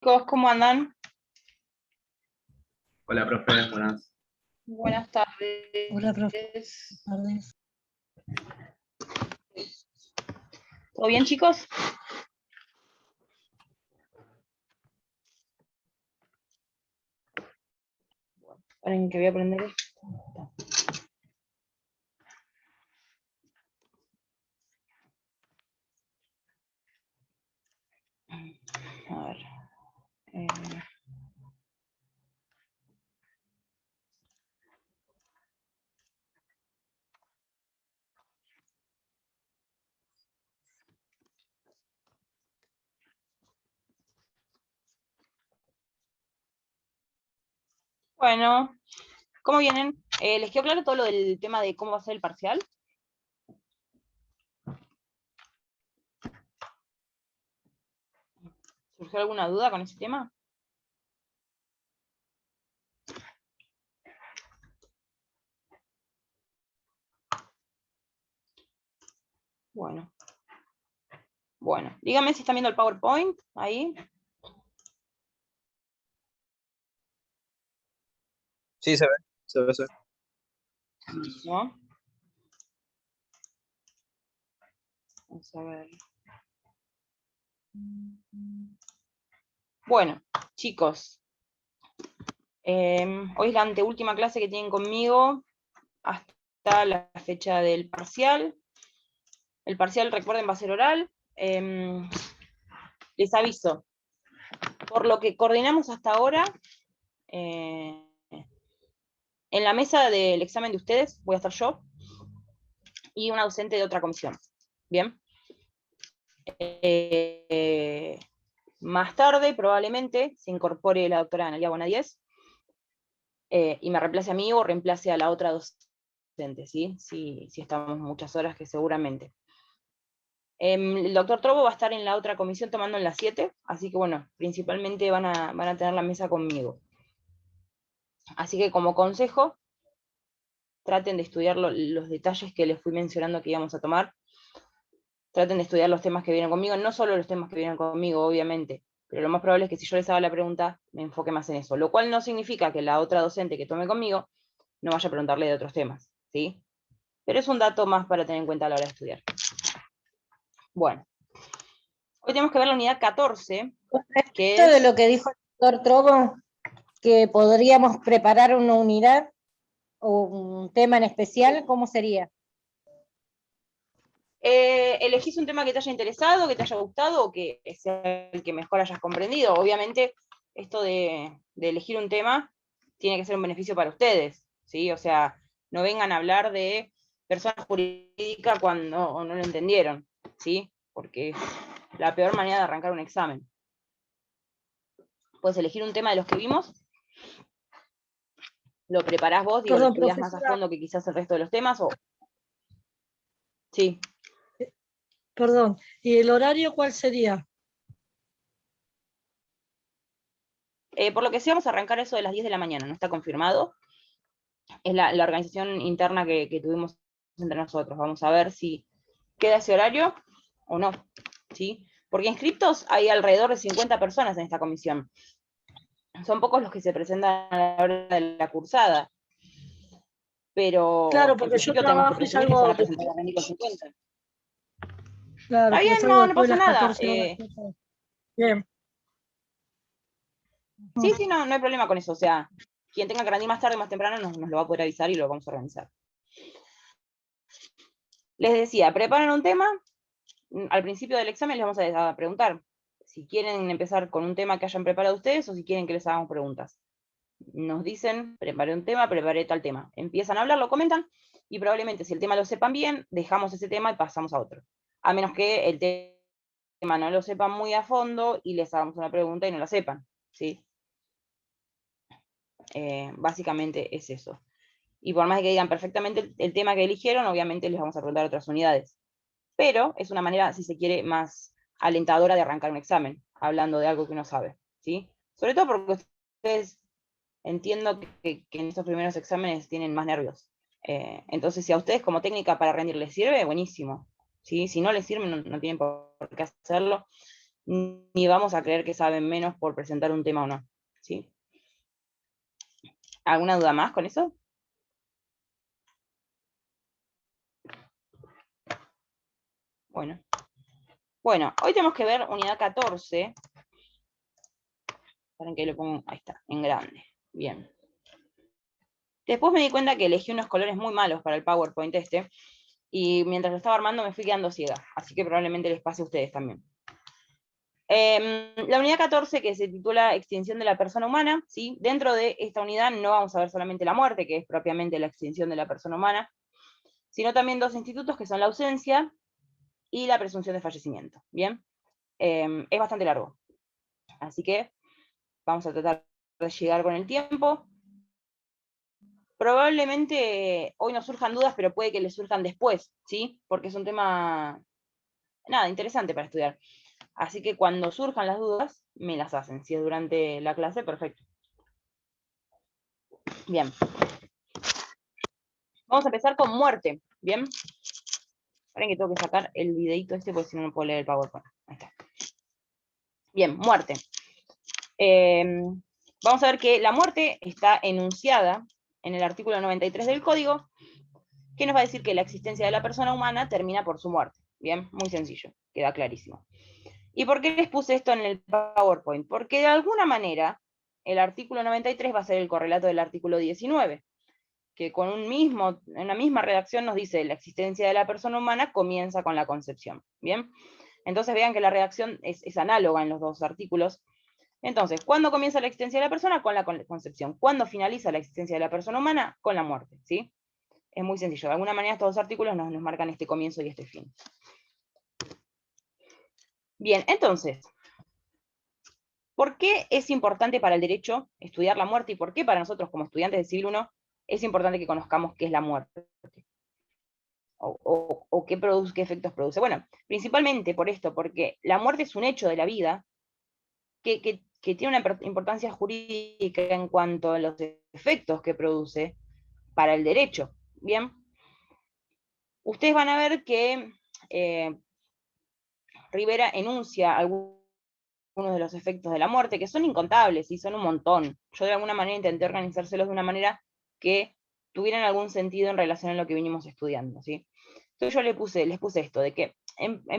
Chicos, ¿cómo andan? Hola, profe, buenas. Buenas tardes. Hola, profe. Buenas tardes. ¿Todo bien, chicos? Esperen que voy a prender esto. A ver. Bueno, ¿cómo vienen? ¿Les quedó claro todo lo del tema de cómo va a ser el parcial? ¿Surgió alguna duda con ese tema? Bueno. Bueno, díganme si están viendo el PowerPoint ahí. Sí, se ve, se ve, se ve. ¿No? Vamos a ver. Bueno, chicos. Hoy es la anteúltima clase que tienen conmigo hasta la fecha del parcial. El parcial, recuerden, va a ser oral. Les aviso, por lo que coordinamos hasta ahora, en la mesa del examen de ustedes voy a estar yo y una docente de otra comisión. ¿Bien? Más tarde, probablemente, se incorpore la doctora Analia Bonadíez y me reemplace a mí o reemplace a la otra docente, ¿sí? Si estamos muchas horas, que seguramente. El doctor Trobo va a estar en la otra comisión tomando en las 7, así que bueno, principalmente van a tener la mesa conmigo. Así que como consejo, traten de estudiar los detalles que les fui mencionando que íbamos a tomar. Traten de estudiar los temas que vienen conmigo, no solo los temas que vienen conmigo, obviamente, pero lo más probable es que si yo les haga la pregunta, me enfoque más en eso. Lo cual no significa que la otra docente que tome conmigo no vaya a preguntarle de otros temas, ¿sí? Pero es un dato más para tener en cuenta a la hora de estudiar. Bueno. Hoy tenemos que ver la unidad 14, que Esto de es... lo que dijo el doctor Trobo, que podríamos preparar una unidad o un tema en especial, ¿cómo sería? Elegís un tema que te haya interesado, que te haya gustado, o que sea el que mejor hayas comprendido. Obviamente, esto de elegir un tema tiene que ser un beneficio para ustedes, ¿sí? O sea, no vengan a hablar de persona jurídica cuando no lo entendieron, ¿sí? Porque es la peor manera de arrancar un examen. Puedes elegir un tema de los que vimos, lo preparás vos, digo, lo Perdón, estudiás más a profesora, fondo que quizás el resto de los temas, o... Sí. perdón, ¿y el horario cuál sería? Por lo que sí, vamos a arrancar eso de las 10 de la mañana, no está confirmado. Es la organización interna que tuvimos entre nosotros. Vamos a ver si queda ese horario o no, ¿sí? Porque inscriptos hay alrededor de 50 personas en esta comisión. Son pocos los que se presentan a la hora de la cursada. Pero Claro, en porque yo principio tenemos que trabajo y presumir que se van salgo a presentar a rendir con 50. claro, Está porque bien, salgo no después de pasa las nada. 14 horas. Bien. Sí, no hay problema con eso. O sea, quien tenga que rendir más tarde o más temprano nos lo va a poder avisar y lo vamos a organizar. Les decía, preparan un tema. Al principio del examen les vamos a preguntar si quieren empezar con un tema que hayan preparado ustedes o si quieren que les hagamos preguntas. Nos dicen, preparé un tema, preparé tal tema. Empiezan a hablar, lo comentan, y probablemente si el tema lo sepan bien, dejamos ese tema y pasamos a otro. A menos que el tema no lo sepan muy a fondo y les hagamos una pregunta y no la sepan, ¿sí? Básicamente es eso. Y por más que digan perfectamente el tema que eligieron, obviamente les vamos a preguntar otras unidades. Pero es una manera, si se quiere, más alentadora de arrancar un examen, hablando de algo que uno sabe, ¿sí? Sobre todo porque ustedes entiendo que en estos primeros exámenes tienen más nervios. Entonces, si a ustedes como técnica para rendir les sirve, buenísimo, ¿sí? Si no les sirve, no tienen por qué hacerlo. ni vamos a creer que saben menos por presentar un tema o no, ¿sí? ¿Alguna duda más con eso? Bueno. Bueno, hoy tenemos que ver unidad 14. Para que lo pongo, ahí está, en grande. Bien. Después me di cuenta que elegí unos colores muy malos para el PowerPoint este, y mientras lo estaba armando me fui quedando ciega, así que probablemente les pase a ustedes también. La unidad 14, que se titula Extinción de la persona humana, ¿sí? Dentro de esta unidad no vamos a ver solamente la muerte, que es propiamente la extinción de la persona humana, sino también dos institutos que son la ausencia y la presunción de fallecimiento, ¿bien? Es bastante largo, así que vamos a tratar de llegar con el tiempo. Probablemente hoy no surjan dudas, pero puede que les surjan después, ¿sí? Porque es un tema, nada, interesante para estudiar. Así que cuando surjan las dudas, me las hacen. Si es durante la clase, perfecto. Bien. Vamos a empezar con muerte, ¿bien? Esperen que tengo que sacar el videito este, porque si no, no puedo leer el PowerPoint. Ahí está. Bien, muerte. Vamos a ver que la muerte está enunciada en el artículo 93 del Código, que nos va a decir que la existencia de la persona humana termina por su muerte. Bien, muy sencillo, queda clarísimo. ¿Y por qué les puse esto en el PowerPoint? Porque de alguna manera el artículo 93 va a ser el correlato del artículo 19, que con una misma redacción nos dice la existencia de la persona humana comienza con la concepción. ¿Bien? Entonces vean que la redacción es análoga en los dos artículos. Entonces, ¿cuándo comienza la existencia de la persona? Con la concepción. ¿Cuándo finaliza la existencia de la persona humana? Con la muerte. ¿Sí? Es muy sencillo. De alguna manera estos dos artículos nos marcan este comienzo y este fin. Bien, entonces, ¿por qué es importante para el derecho estudiar la muerte y por qué para nosotros como estudiantes de Civil 1 es importante que conozcamos qué es la muerte? O qué efectos produce. Bueno, principalmente por esto, porque la muerte es un hecho de la vida que tiene una importancia jurídica en cuanto a los efectos que produce para el derecho. Bien, ustedes van a ver que Rivera enuncia algunos de los efectos de la muerte, que son incontables y son un montón. Yo de alguna manera intenté organizárselos de una manera que tuvieran algún sentido en relación a lo que vinimos estudiando, ¿sí? Entonces yo les puse esto, de que,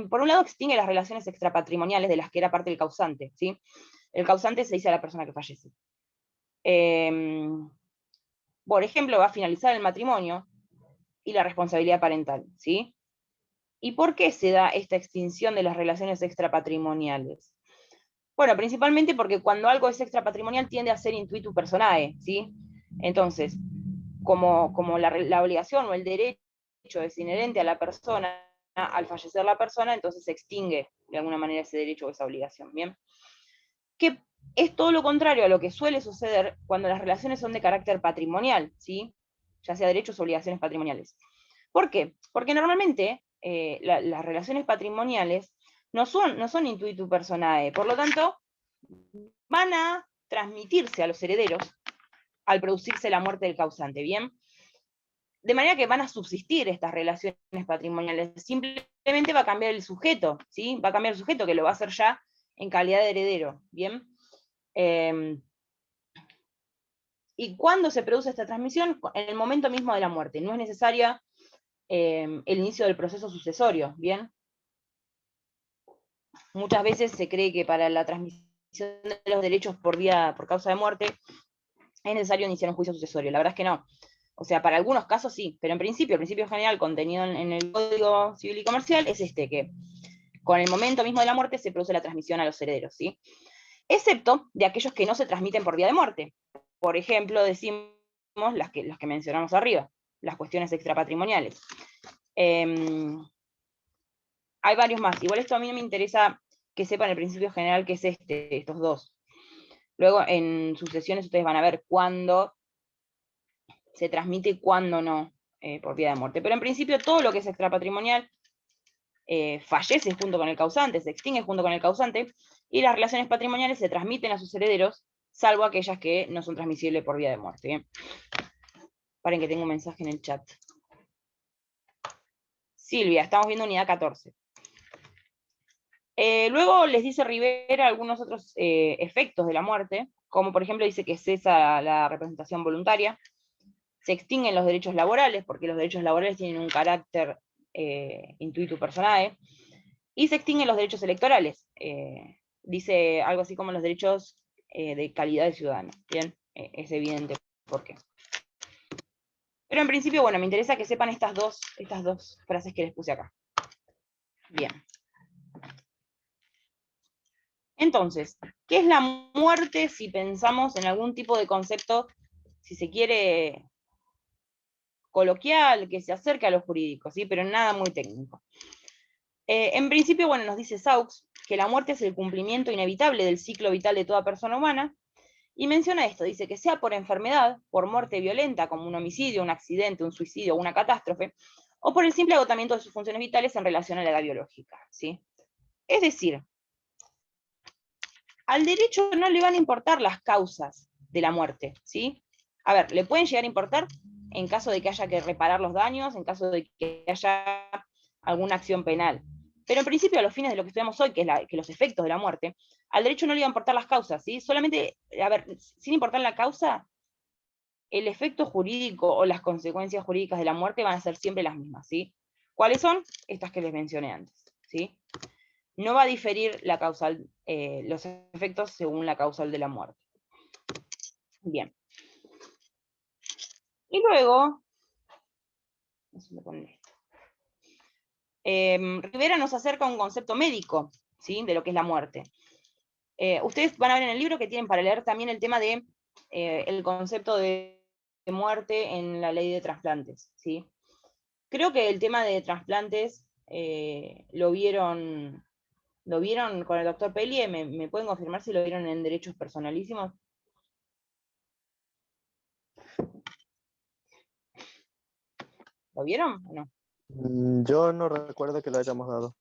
por un lado, extingue las relaciones extrapatrimoniales de las que era parte del causante, ¿sí? El causante se dice a la persona que fallece. Por ejemplo, va a finalizar el matrimonio y la responsabilidad parental, ¿sí? ¿Y por qué se da esta extinción de las relaciones extrapatrimoniales? Bueno, principalmente porque cuando algo es extrapatrimonial tiende a ser intuitu personae, ¿sí? Entonces, como la obligación o el derecho es inherente a la persona, al fallecer la persona, entonces se extingue de alguna manera ese derecho o esa obligación, ¿bien? Que es todo lo contrario a lo que suele suceder cuando las relaciones son de carácter patrimonial, ¿sí? Ya sea derechos o obligaciones patrimoniales. ¿Por qué? Porque normalmente las relaciones patrimoniales no son intuitu personae, por lo tanto, van a transmitirse a los herederos al producirse la muerte del causante, ¿bien? De manera que van a subsistir estas relaciones patrimoniales, simplemente va a cambiar el sujeto, ¿sí? Va a cambiar el sujeto, que lo va a hacer ya en calidad de heredero, ¿bien? ¿Y cuándo se produce esta transmisión? En el momento mismo de la muerte. No es necesaria el inicio del proceso sucesorio, ¿bien? Muchas veces se cree que para la transmisión de los derechos por causa de muerte es necesario iniciar un juicio sucesorio. La verdad es que no. O sea, para algunos casos sí, pero en principio, el principio general contenido en el Código Civil y Comercial es que con el momento mismo de la muerte se produce la transmisión a los herederos, ¿sí? Excepto de aquellos que no se transmiten por vía de muerte. Por ejemplo, decimos los que mencionamos arriba, las cuestiones extrapatrimoniales. Hay varios más. Igual esto a mí no me interesa que sepan el principio general que es estos dos. Luego en sucesiones ustedes van a ver cuándo se transmite y cuándo no por vía de muerte. Pero en principio todo lo que es extrapatrimonial fallece junto con el causante, se extingue junto con el causante, y las relaciones patrimoniales se transmiten a sus herederos, salvo aquellas que no son transmisibles por vía de muerte. ¿Bien? Paren que tengo un mensaje en el chat. Silvia, estamos viendo unidad 14. Luego les dice Rivera algunos otros efectos de la muerte, como por ejemplo dice que cesa la representación voluntaria, se extinguen los derechos laborales, porque los derechos laborales tienen un carácter intuitu personae, y se extinguen los derechos electorales. Dice algo así como los derechos de calidad de ciudadano. Bien, es evidente por qué. Pero en principio, bueno, me interesa que sepan estas dos frases que les puse acá. Bien. Entonces, ¿qué es la muerte si pensamos en algún tipo de concepto, si se quiere, coloquial, que se acerque a lo jurídico, ¿sí? Pero nada muy técnico? En principio, bueno, nos dice Saux que la muerte es el cumplimiento inevitable del ciclo vital de toda persona humana, y menciona esto, dice que sea por enfermedad, por muerte violenta, como un homicidio, un accidente, un suicidio, una catástrofe, o por el simple agotamiento de sus funciones vitales en relación a la edad biológica, ¿sí? Es decir, al derecho no le van a importar las causas de la muerte, ¿sí? A ver, le pueden llegar a importar en caso de que haya que reparar los daños, en caso de que haya alguna acción penal. Pero en principio, a los fines de lo que estudiamos hoy, que es que los efectos de la muerte, al derecho no le van a importar las causas, ¿sí? Solamente, a ver, sin importar la causa, el efecto jurídico o las consecuencias jurídicas de la muerte van a ser siempre las mismas, ¿sí? ¿Cuáles son? Estas que les mencioné antes, ¿sí? No va a diferir la causal, los efectos según la causal de la muerte. Bien. Y luego, Rivera nos acerca a un concepto médico, ¿sí? De lo que es la muerte. Ustedes van a ver en el libro que tienen para leer también el tema de el concepto de muerte en la ley de trasplantes, ¿sí? Creo que el tema de trasplantes lo vieron con el doctor Pellier. ¿Me pueden confirmar si lo vieron en Derechos Personalísimos? ¿Lo vieron o no? Yo no recuerdo que lo hayamos dado.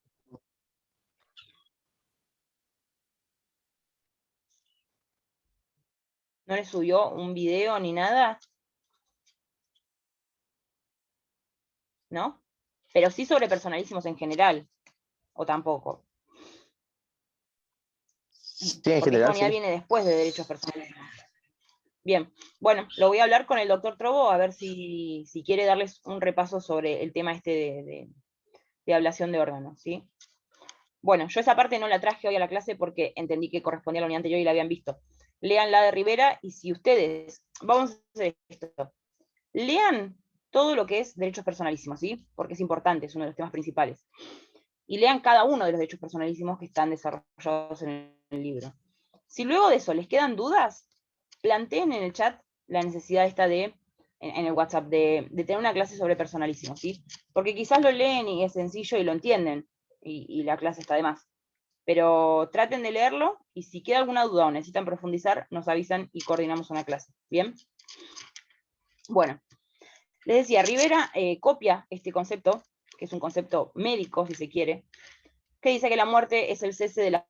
¿No le subió un video ni nada? ¿No? Pero sí sobre personalísimos en general, o tampoco. Sí, en Porque general, esta unidad sí. viene después de derechos personalísimos. Bien, bueno, lo voy a hablar con el doctor Trobo a ver si quiere darles un repaso sobre el tema este de ablación de órganos, ¿sí? Bueno, yo esa parte no la traje hoy a la clase porque entendí que correspondía a la unidad anterior y la habían visto. Lean la de Rivera, y si ustedes, vamos a hacer esto, lean todo lo que es derechos personalísimos, ¿sí? Porque es importante, es uno de los temas principales. Y lean cada uno de los derechos personalísimos que están desarrollados en el libro. Si luego de eso les quedan dudas, planteen en el chat la necesidad esta en el WhatsApp, de tener una clase sobre personalísimos, ¿sí? Porque quizás lo leen y es sencillo y lo entienden, y la clase está de más. Pero traten de leerlo, y si queda alguna duda o necesitan profundizar, nos avisan y coordinamos una clase. ¿Bien? Bueno, les decía, Rivera copia este concepto, que es un concepto médico, si se quiere, que dice que la muerte es el cese de las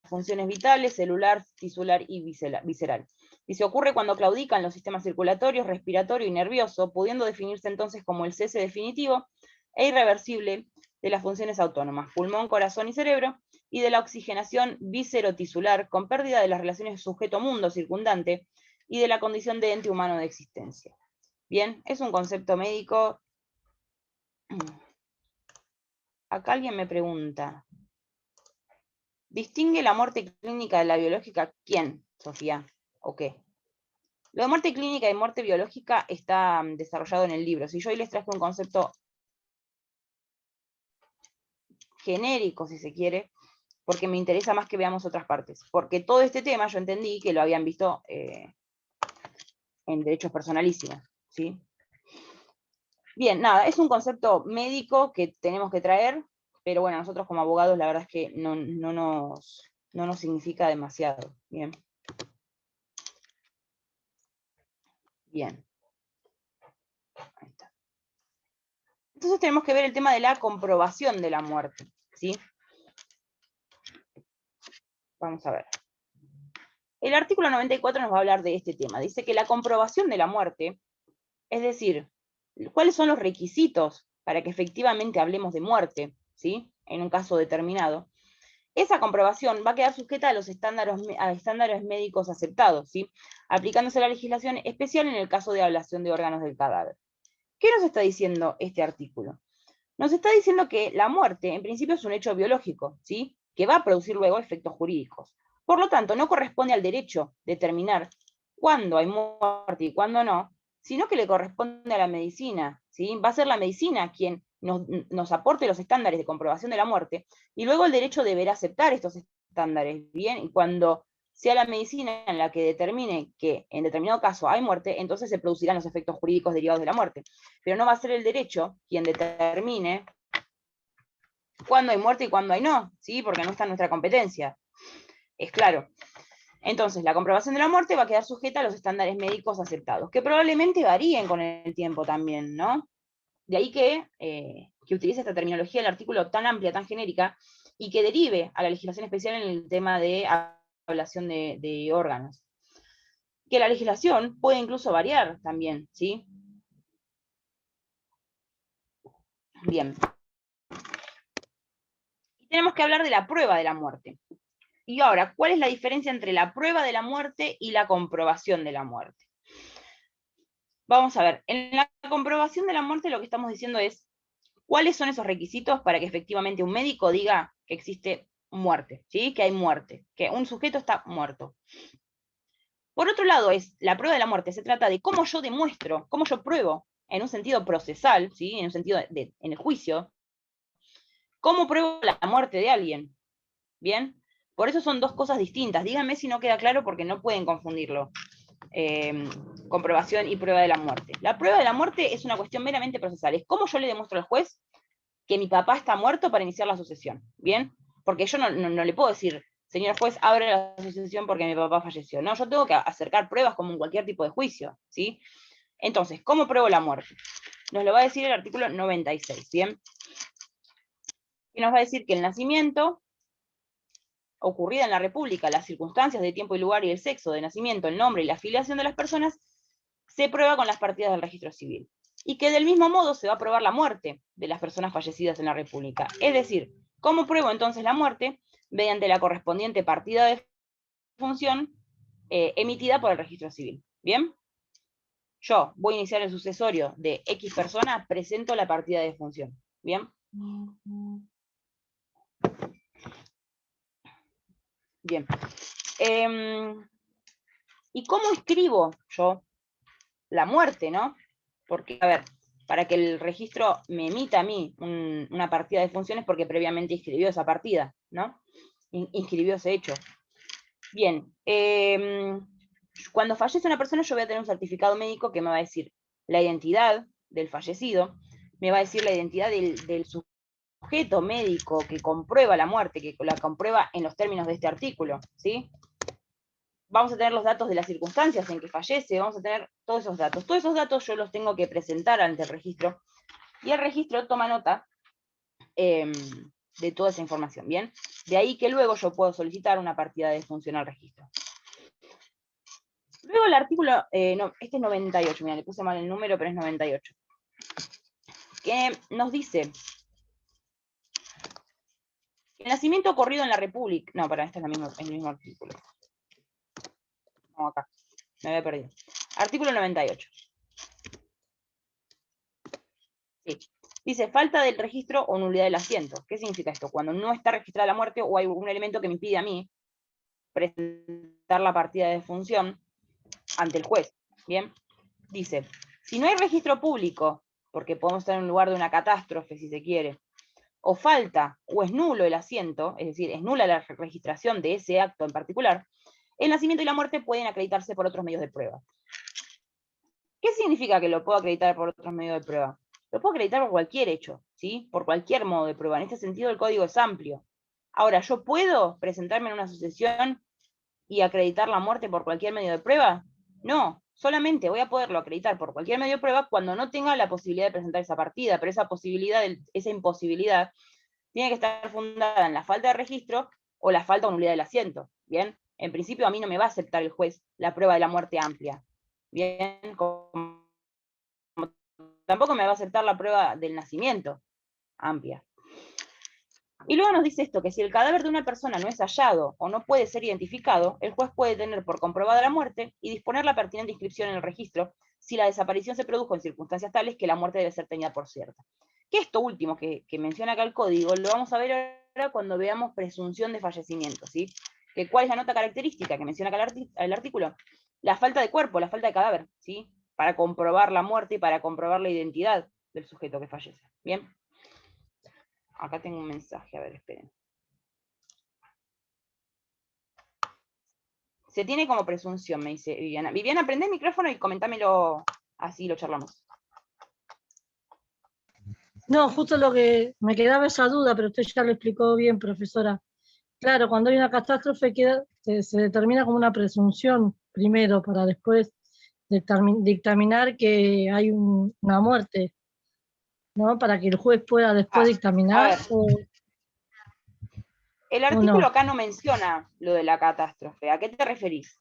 funciones vitales, celular, tisular y visceral. Y se ocurre cuando claudican los sistemas circulatorios, respiratorio y nervioso, pudiendo definirse entonces como el cese definitivo e irreversible de las funciones autónomas, pulmón, corazón y cerebro, y de la oxigenación viscerotisular, con pérdida de las relaciones sujeto-mundo circundante y de la condición de ente humano de existencia. Bien, es un concepto médico. Acá alguien me pregunta, ¿distingue la muerte clínica de la biológica? ¿Quién, Sofía? ¿O qué? Lo de muerte clínica y muerte biológica está desarrollado en el libro. Si yo hoy les traje un concepto genérico, si se quiere, porque me interesa más que veamos otras partes. Porque todo este tema yo entendí que lo habían visto en derechos personalísimos, ¿sí? Bien, nada, es un concepto médico que tenemos que traer, pero bueno, nosotros como abogados la verdad es que no nos significa demasiado. Bien. Bien. Ahí está. Entonces tenemos que ver el tema de la comprobación de la muerte, ¿sí? Vamos a ver. El artículo 94 nos va a hablar de este tema. Dice que la comprobación de la muerte, es decir, cuáles son los requisitos para que efectivamente hablemos de muerte, ¿sí? En un caso determinado, esa comprobación va a quedar sujeta a los estándares médicos aceptados, ¿sí? Aplicándose la legislación especial en el caso de ablación de órganos del cadáver. ¿Qué nos está diciendo este artículo? Nos está diciendo que la muerte, en principio, es un hecho biológico, ¿sí? Que va a producir luego efectos jurídicos. Por lo tanto, no corresponde al derecho determinar cuándo hay muerte y cuándo no, sino que le corresponde a la medicina, ¿sí? Va a ser la medicina quien nos aporte los estándares de comprobación de la muerte, y luego el derecho deberá aceptar estos estándares, ¿bien? Y cuando sea la medicina en la que determine que en determinado caso hay muerte, entonces se producirán los efectos jurídicos derivados de la muerte. Pero no va a ser el derecho quien determine cuándo hay muerte y cuándo hay no, ¿sí? Porque no está en nuestra competencia. Es claro. Entonces, la comprobación de la muerte va a quedar sujeta a los estándares médicos aceptados, que probablemente varíen con el tiempo también, ¿no? De ahí que utilice esta terminología del artículo tan amplia, tan genérica, y que derive a la legislación especial en el tema de ablación de órganos. Que la legislación puede incluso variar también, ¿sí? Bien. Y tenemos que hablar de la prueba de la muerte. Y ahora, ¿cuál es la diferencia entre la prueba de la muerte y la comprobación de la muerte? Vamos a ver, en la comprobación de la muerte lo que estamos diciendo es cuáles son esos requisitos para que efectivamente un médico diga que existe muerte, ¿sí? Que hay muerte, que un sujeto está muerto. Por otro lado, la prueba de la muerte se trata de cómo yo demuestro, cómo yo pruebo, en un sentido procesal, ¿sí? En un sentido en el juicio, cómo pruebo la muerte de alguien, ¿bien? Por eso son dos cosas distintas. Díganme si no queda claro porque no pueden confundirlo. Comprobación y prueba de la muerte. La prueba de la muerte es una cuestión meramente procesal. Es cómo yo le demuestro al juez que mi papá está muerto para iniciar la sucesión, ¿bien? Porque yo no le puedo decir, señor juez, abre la sucesión porque mi papá falleció. No, yo tengo que acercar pruebas como en cualquier tipo de juicio, ¿sí? Entonces, ¿cómo pruebo la muerte? Nos lo va a decir el artículo 96, ¿bien? Y nos va a decir que el nacimiento, ocurrida en la República, las circunstancias de tiempo y lugar y el sexo de nacimiento, el nombre y la afiliación de las personas, se prueba con las partidas del registro civil. Y que del mismo modo se va a probar la muerte de las personas fallecidas en la República. Es decir, ¿cómo pruebo entonces la muerte? Mediante la correspondiente partida de función emitida por el registro civil. ¿Bien? Yo voy a iniciar el sucesorio de X persona, presento la partida de función. ¿Bien? Bien. ¿Y cómo escribo yo la muerte, no? Porque, a ver, para que el registro me emita a mí una partida de funciones porque previamente inscribió esa partida, ¿no? Inscribió ese hecho. Bien, cuando fallece una persona yo voy a tener un certificado médico que me va a decir la identidad del fallecido, me va a decir la identidad del sujeto médico que comprueba la muerte, que la comprueba en los términos de este artículo, ¿sí? Vamos a tener los datos de las circunstancias en que fallece, vamos a tener todos esos datos. Todos esos datos yo los tengo que presentar ante el registro, y el registro toma nota de toda esa información, ¿bien? De ahí que luego yo puedo solicitar una partida de función al registro. Luego el artículo, no, este es 98, mira, le puse mal el número, pero es 98, que nos dice, el nacimiento ocurrido en la República, no, para este es el mismo artículo. No, acá, me había perdido. Artículo 98. Sí. Dice, falta del registro o nulidad del asiento. ¿Qué significa esto? Cuando no está registrada la muerte o hay un elemento que me impide a mí presentar la partida de función ante el juez. ¿Bien? Dice, si no hay registro público, porque podemos estar en un lugar de una catástrofe, si se quiere, o falta o es nulo el asiento, es decir, es nula la registración de ese acto en particular, el nacimiento y la muerte pueden acreditarse por otros medios de prueba. ¿Qué significa que lo puedo acreditar por otros medios de prueba? Lo puedo acreditar por cualquier hecho, ¿sí? Por cualquier modo de prueba. En este sentido el código es amplio. Ahora, ¿yo puedo presentarme en una sucesión y acreditar la muerte por cualquier medio de prueba? No, solamente voy a poderlo acreditar por cualquier medio de prueba cuando no tenga la posibilidad de presentar esa partida, pero esa imposibilidad tiene que estar fundada en la falta de registro o la falta o nulidad del asiento, ¿bien? En principio a mí no me va a aceptar el juez la prueba de la muerte amplia, ¿bien? Tampoco me va a aceptar la prueba del nacimiento amplia. Y luego nos dice esto, que si el cadáver de una persona no es hallado o no puede ser identificado, el juez puede tener por comprobada la muerte y disponer la pertinente inscripción en el registro si la desaparición se produjo en circunstancias tales que la muerte debe ser tenida por cierta. Que esto último que menciona acá el código, lo vamos a ver ahora cuando veamos presunción de fallecimiento, ¿sí? Que ¿cuál es la nota característica que menciona acá el artículo? La falta de cuerpo, la falta de cadáver, ¿sí? Para comprobar la muerte y para comprobar la identidad del sujeto que fallece. ¿Bien? Acá tengo un mensaje, a ver, esperen. Se tiene como presunción, me dice Viviana. Viviana, prende el micrófono y comentámelo, así lo charlamos. No, justo lo que me quedaba esa duda, pero usted ya lo explicó bien, profesora. Claro, cuando hay una catástrofe se determina como una presunción primero para después dictaminar que hay una muerte, ¿no? Para que el juez pueda después dictaminar. El artículo acá no menciona lo de la catástrofe. ¿A qué te referís?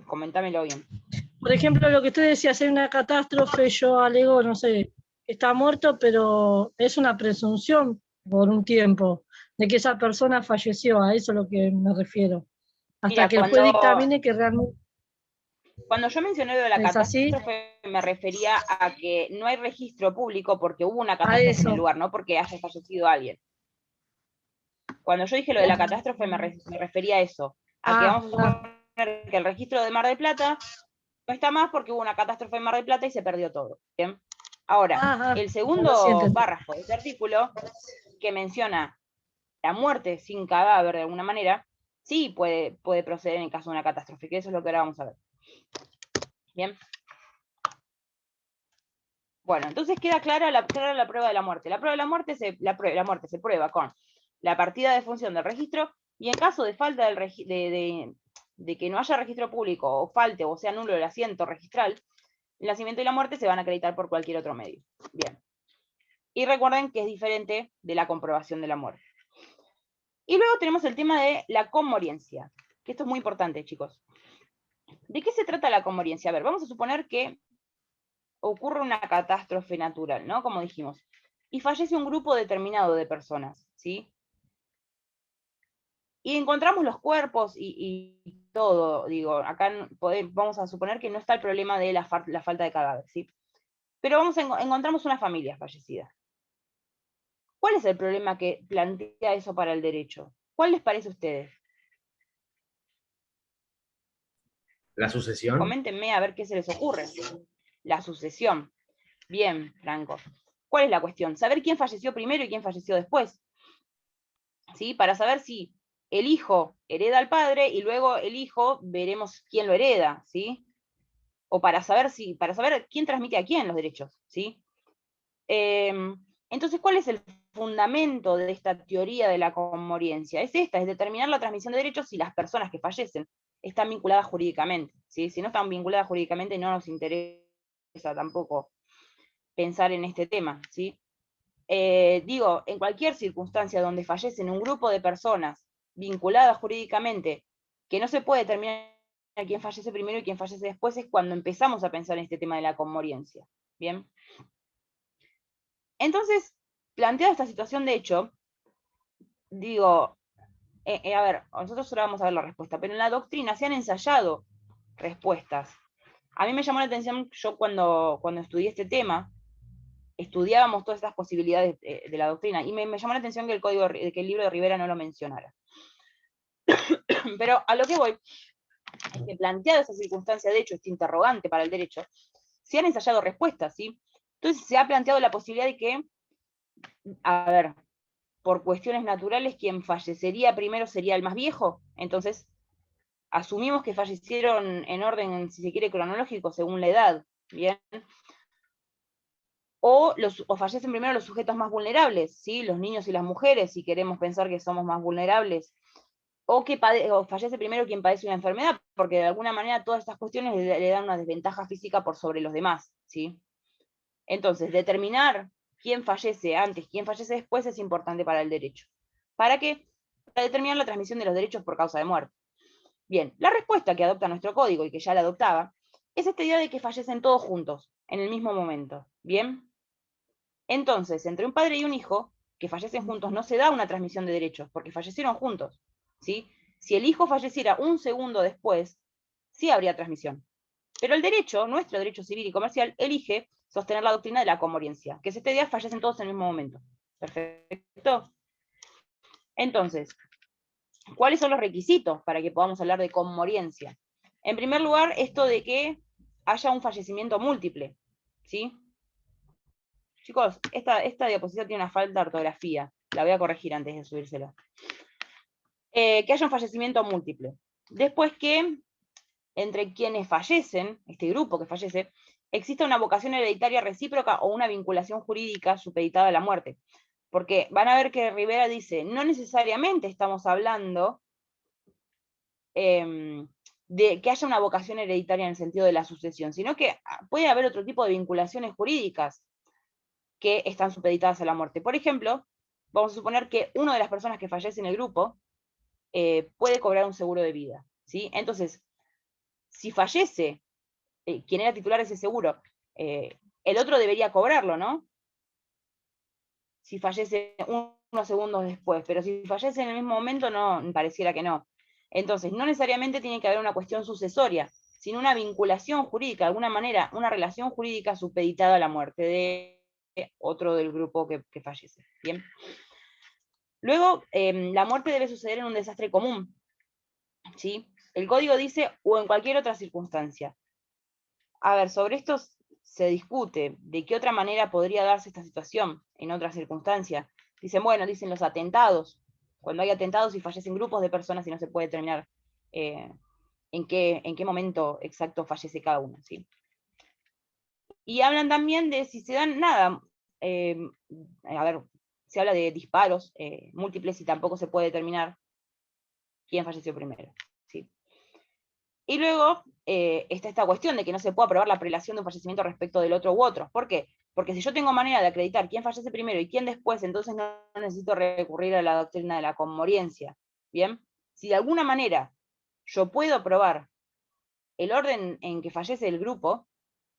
Comentámelo bien. Por ejemplo, lo que usted decía, si hay una catástrofe, yo alego, no sé, está muerto, pero es una presunción por un tiempo de que esa persona falleció, a eso es lo que me refiero. Hasta Mira, que el juez dictamine que realmente... Cuando yo mencioné lo de la ¿Es así? catástrofe, me refería a que no hay registro público porque hubo una catástrofe en el lugar, no porque haya fallecido alguien. Cuando yo dije lo de la catástrofe, me refería a eso, a que vamos a suponer que el registro de Mar del Plata no está más porque hubo una catástrofe en Mar del Plata y se perdió todo. ¿Bien? Ahora, el segundo párrafo de este artículo, que menciona la muerte sin cadáver de alguna manera, sí puede proceder en el caso de una catástrofe, que eso es lo que ahora vamos a ver. ¿Bien? Bueno, entonces queda clara la prueba de la muerte. La prueba de la muerte se prueba con la partida de función del registro, y en caso de falta de que no haya registro público, o falte o sea nulo el asiento registral, el nacimiento y la muerte se van a acreditar por cualquier otro medio. Bien. Y recuerden que es diferente de la comprobación de la muerte. Y luego tenemos el tema de la conmoriencia, que esto es muy importante, chicos. ¿De qué se trata la conmoriencia? A ver, vamos a suponer que ocurre una catástrofe natural, ¿no? Como dijimos. Y fallece un grupo determinado de personas, ¿sí? Y encontramos los cuerpos y todo, digo, acá vamos a suponer que no está el problema de la falta de cadáver, ¿sí? Pero encontramos una familia fallecida. ¿Cuál es el problema que plantea eso para el derecho? ¿Cuál les parece a ustedes? La sucesión. Coméntenme a ver qué se les ocurre. La sucesión. Bien, Franco. ¿Cuál es la cuestión? Saber quién falleció primero y quién falleció después. ¿Sí? Para saber si el hijo hereda al padre y luego el hijo veremos quién lo hereda, ¿sí? O para saber quién transmite a quién los derechos, ¿sí? Entonces, ¿cuál es el fundamento de esta teoría de la conmoriencia? Es determinar la transmisión de derechos si las personas que fallecen están vinculadas jurídicamente, ¿sí? Si no están vinculadas jurídicamente, no nos interesa tampoco pensar en este tema, ¿sí? Digo, en cualquier circunstancia donde fallecen un grupo de personas vinculadas jurídicamente, que no se puede determinar quién fallece primero y quién fallece después, es cuando empezamos a pensar en este tema de la conmoriencia. ¿Bien? Entonces, planteada esta situación de hecho, digo, a ver, nosotros ahora vamos a ver la respuesta, pero en la doctrina se han ensayado respuestas. A mí me llamó la atención, yo cuando estudié este tema, estudiábamos todas estas posibilidades de la doctrina, y me llamó la atención que el libro de Rivera no lo mencionara. Pero a lo que voy, es que planteada esa circunstancia, de hecho, este interrogante para el derecho, se han ensayado respuestas, ¿sí? Entonces se ha planteado la posibilidad de que, a ver, por cuestiones naturales, quien fallecería primero sería el más viejo, entonces asumimos que fallecieron en orden, si se quiere, cronológico, según la edad, ¿bien? O fallecen primero los sujetos más vulnerables, ¿sí? Los niños y las mujeres, si queremos pensar que somos más vulnerables, o fallece primero quien padece una enfermedad, porque de alguna manera todas estas cuestiones le dan una desventaja física por sobre los demás, ¿sí? Entonces, determinar quién fallece antes, quién fallece después es importante para el derecho. ¿Para qué? Para determinar la transmisión de los derechos por causa de muerte. Bien, la respuesta que adopta nuestro código, y que ya la adoptaba, es esta idea de que fallecen todos juntos, en el mismo momento. ¿Bien? Entonces, entre un padre y un hijo, que fallecen juntos no se da una transmisión de derechos, porque fallecieron juntos, ¿sí? Si el hijo falleciera un segundo después, sí habría transmisión. Pero el derecho, nuestro derecho civil y comercial, elige sostener la doctrina de la conmoriencia, que es este día fallecen todos en el mismo momento. ¿Perfecto? Entonces, ¿cuáles son los requisitos para que podamos hablar de conmoriencia? En primer lugar, esto de que haya un fallecimiento múltiple, ¿sí? Chicos, esta diapositiva tiene una falta de ortografía, la voy a corregir antes de subírsela. Que haya un fallecimiento múltiple. Después que, entre quienes fallecen, este grupo que fallece, exista una vocación hereditaria recíproca o una vinculación jurídica supeditada a la muerte. Porque van a ver que Rivera dice, no necesariamente estamos hablando de que haya una vocación hereditaria en el sentido de la sucesión, sino que puede haber otro tipo de vinculaciones jurídicas que están supeditadas a la muerte. Por ejemplo, vamos a suponer que una de las personas que fallece en el grupo puede cobrar un seguro de vida, ¿sí? Entonces, si fallece quien era titular de ese seguro, el otro debería cobrarlo, ¿no? Si fallece unos segundos después, pero si fallece en el mismo momento, no, pareciera que no. Entonces, no necesariamente tiene que haber una cuestión sucesoria, sino una vinculación jurídica, de alguna manera, una relación jurídica supeditada a la muerte de otro del grupo que fallece. ¿Bien? Luego, la muerte debe suceder en un desastre común, ¿sí? El código dice, o en cualquier otra circunstancia. A ver, sobre esto se discute, de qué otra manera podría darse esta situación, en otras circunstancias. Dicen, bueno, dicen los atentados, cuando hay atentados y fallecen grupos de personas y no se puede determinar en qué momento exacto fallece cada uno, ¿sí? Y hablan también de si se dan nada, a ver, se habla de disparos múltiples y tampoco se puede determinar quién falleció primero, ¿sí? Y luego está esta cuestión de que no se puede aprobar la prelación de un fallecimiento respecto del otro u otro. ¿Por qué? Porque si yo tengo manera de acreditar quién fallece primero y quién después, entonces no necesito recurrir a la doctrina de la conmoriencia. ¿Bien? Si de alguna manera yo puedo probar el orden en que fallece el grupo,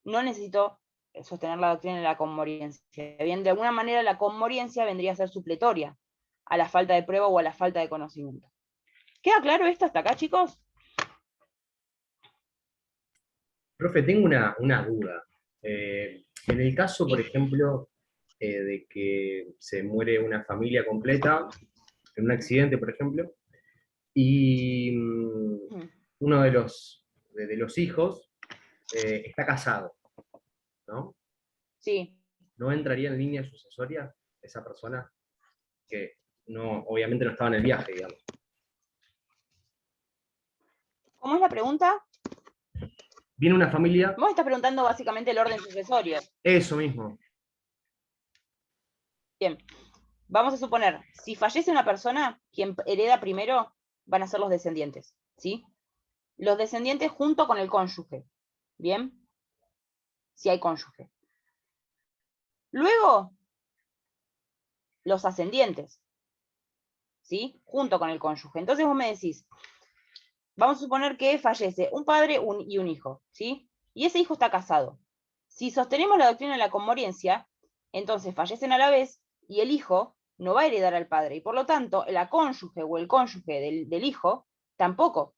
no necesito sostener la doctrina de la conmoriencia. Bien, de alguna manera la conmoriencia vendría a ser supletoria a la falta de prueba o a la falta de conocimiento. ¿Queda claro esto hasta acá, chicos? Profe, tengo una duda. En el caso, por Sí. ejemplo, de que se muere una familia completa, en un accidente, por ejemplo, y uno de los hijos está casado, ¿no? Sí. ¿No entraría en línea sucesoria esa persona que no, obviamente no estaba en el viaje, digamos? ¿Cómo es la pregunta? Viene una familia, Vos estás preguntando básicamente el orden sucesorio. eso mismo, Bien. Vamos a suponer, si fallece una persona, quien hereda primero van a ser los descendientes, ¿sí? Los descendientes junto con el cónyuge, ¿bien? Si hay cónyuge. Luego, los ascendientes, ¿sí? Junto con el cónyuge. Entonces vos me decís, vamos a suponer que fallece un padre y un hijo, ¿sí? Y ese hijo está casado. Si sostenemos la doctrina de la conmoriencia, entonces fallecen a la vez y el hijo no va a heredar al padre, y por lo tanto, la cónyuge o el cónyuge del hijo tampoco,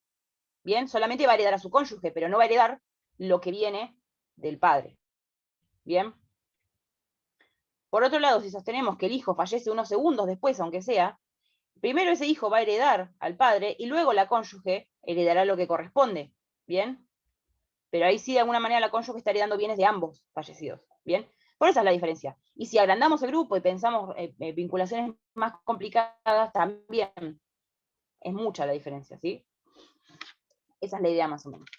¿bien? Solamente va a heredar a su cónyuge, pero no va a heredar lo que viene del padre, ¿bien? Por otro lado, si sostenemos que el hijo fallece unos segundos después, aunque sea, primero ese hijo va a heredar al padre y luego la cónyuge heredará lo que corresponde, ¿bien? Pero ahí sí, de alguna manera, la cónyuge está heredando bienes de ambos fallecidos, ¿bien? Por esa es la diferencia. Y si agrandamos el grupo y pensamos vinculaciones más complicadas, también es mucha la diferencia, ¿sí? Esa es la idea más o menos.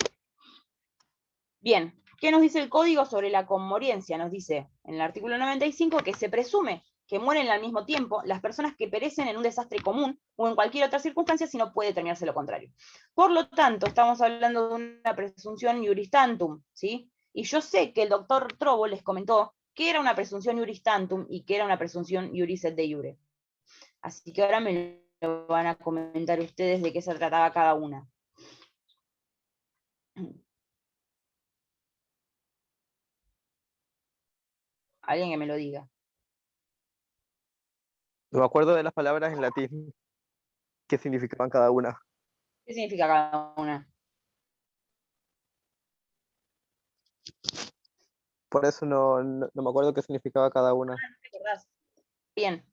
Bien, ¿qué nos dice el código sobre la conmoriencia? Nos dice en el artículo 95 que se presume que mueren al mismo tiempo las personas que perecen en un desastre común o en cualquier otra circunstancia si no puede determinarse lo contrario. Por lo tanto, estamos hablando de una presunción iuris tantum, ¿sí? Y yo sé que el doctor Trobo les comentó que era una presunción iuris tantum y que era una presunción iuris et de iure. Así que ahora me lo van a comentar ustedes de qué se trataba cada una. Alguien que me lo diga. No me acuerdo de las palabras en latín que significaban cada una. ¿Qué significa cada una? Por eso no me acuerdo qué significaba cada una. ¿Te acordás? Bien.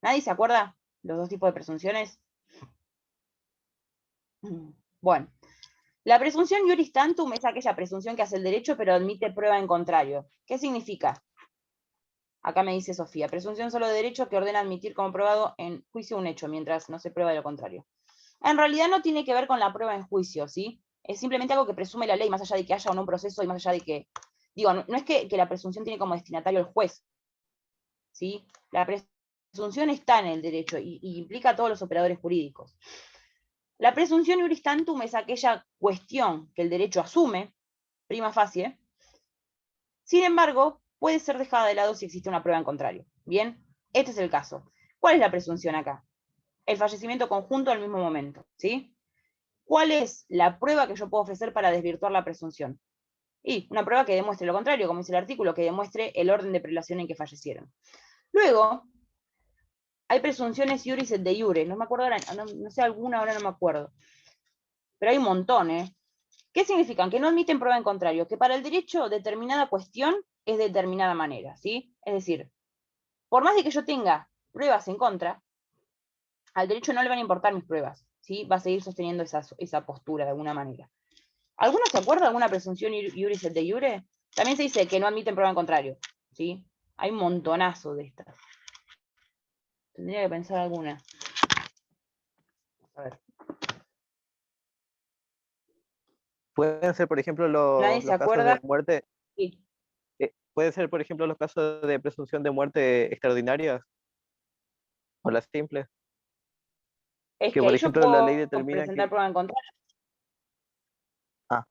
¿Nadie se acuerda los dos tipos de presunciones? Bueno, la presunción iuris tantum es aquella presunción que hace el derecho pero admite prueba en contrario. ¿Qué significa? Acá me dice Sofía, presunción solo de derecho que ordena admitir como probado en juicio un hecho, mientras no se prueba de lo contrario. En realidad no tiene que ver con la prueba en juicio, ¿sí? Es simplemente algo que presume la ley, más allá de que haya o no un proceso y más allá de que... Digo, no es que la presunción tiene como destinatario el juez, ¿sí? La presunción está en el derecho y implica a todos los operadores jurídicos. La presunción iuris tantum es aquella cuestión que el derecho asume, prima facie, sin embargo, puede ser dejada de lado si existe una prueba en contrario. Bien, este es el caso. ¿Cuál es la presunción acá? El fallecimiento conjunto al mismo momento, ¿sí? ¿Cuál es la prueba que yo puedo ofrecer para desvirtuar la presunción? Y una prueba que demuestre lo contrario, como dice el artículo, que demuestre el orden de prelación en que fallecieron. Luego, hay presunciones iuris et de iure, no me acuerdo ahora, no sé alguna, ahora no me acuerdo. Pero hay un montón, ¿eh? ¿Qué significan? Que no admiten prueba en contrario, que para el derecho determinada cuestión es de determinada manera, ¿sí? Es decir, por más de que yo tenga pruebas en contra, al derecho no le van a importar mis pruebas, ¿sí? Va a seguir sosteniendo esa postura de alguna manera. ¿Alguno se acuerda de alguna presunción iuris et de iure? También se dice que no admiten prueba en contrario, ¿sí? Hay un montonazo de estas. Tendría que pensar alguna. A ver. Pueden ser, por ejemplo, ¿Nadie se los casos de acuerda? muerte. Sí. Pueden ser, por ejemplo, los casos de presunción de muerte extraordinarias o las simples. Es Que, que por ahí yo ejemplo, la ley puedo determina presentar que... prueba en contrario. Ah,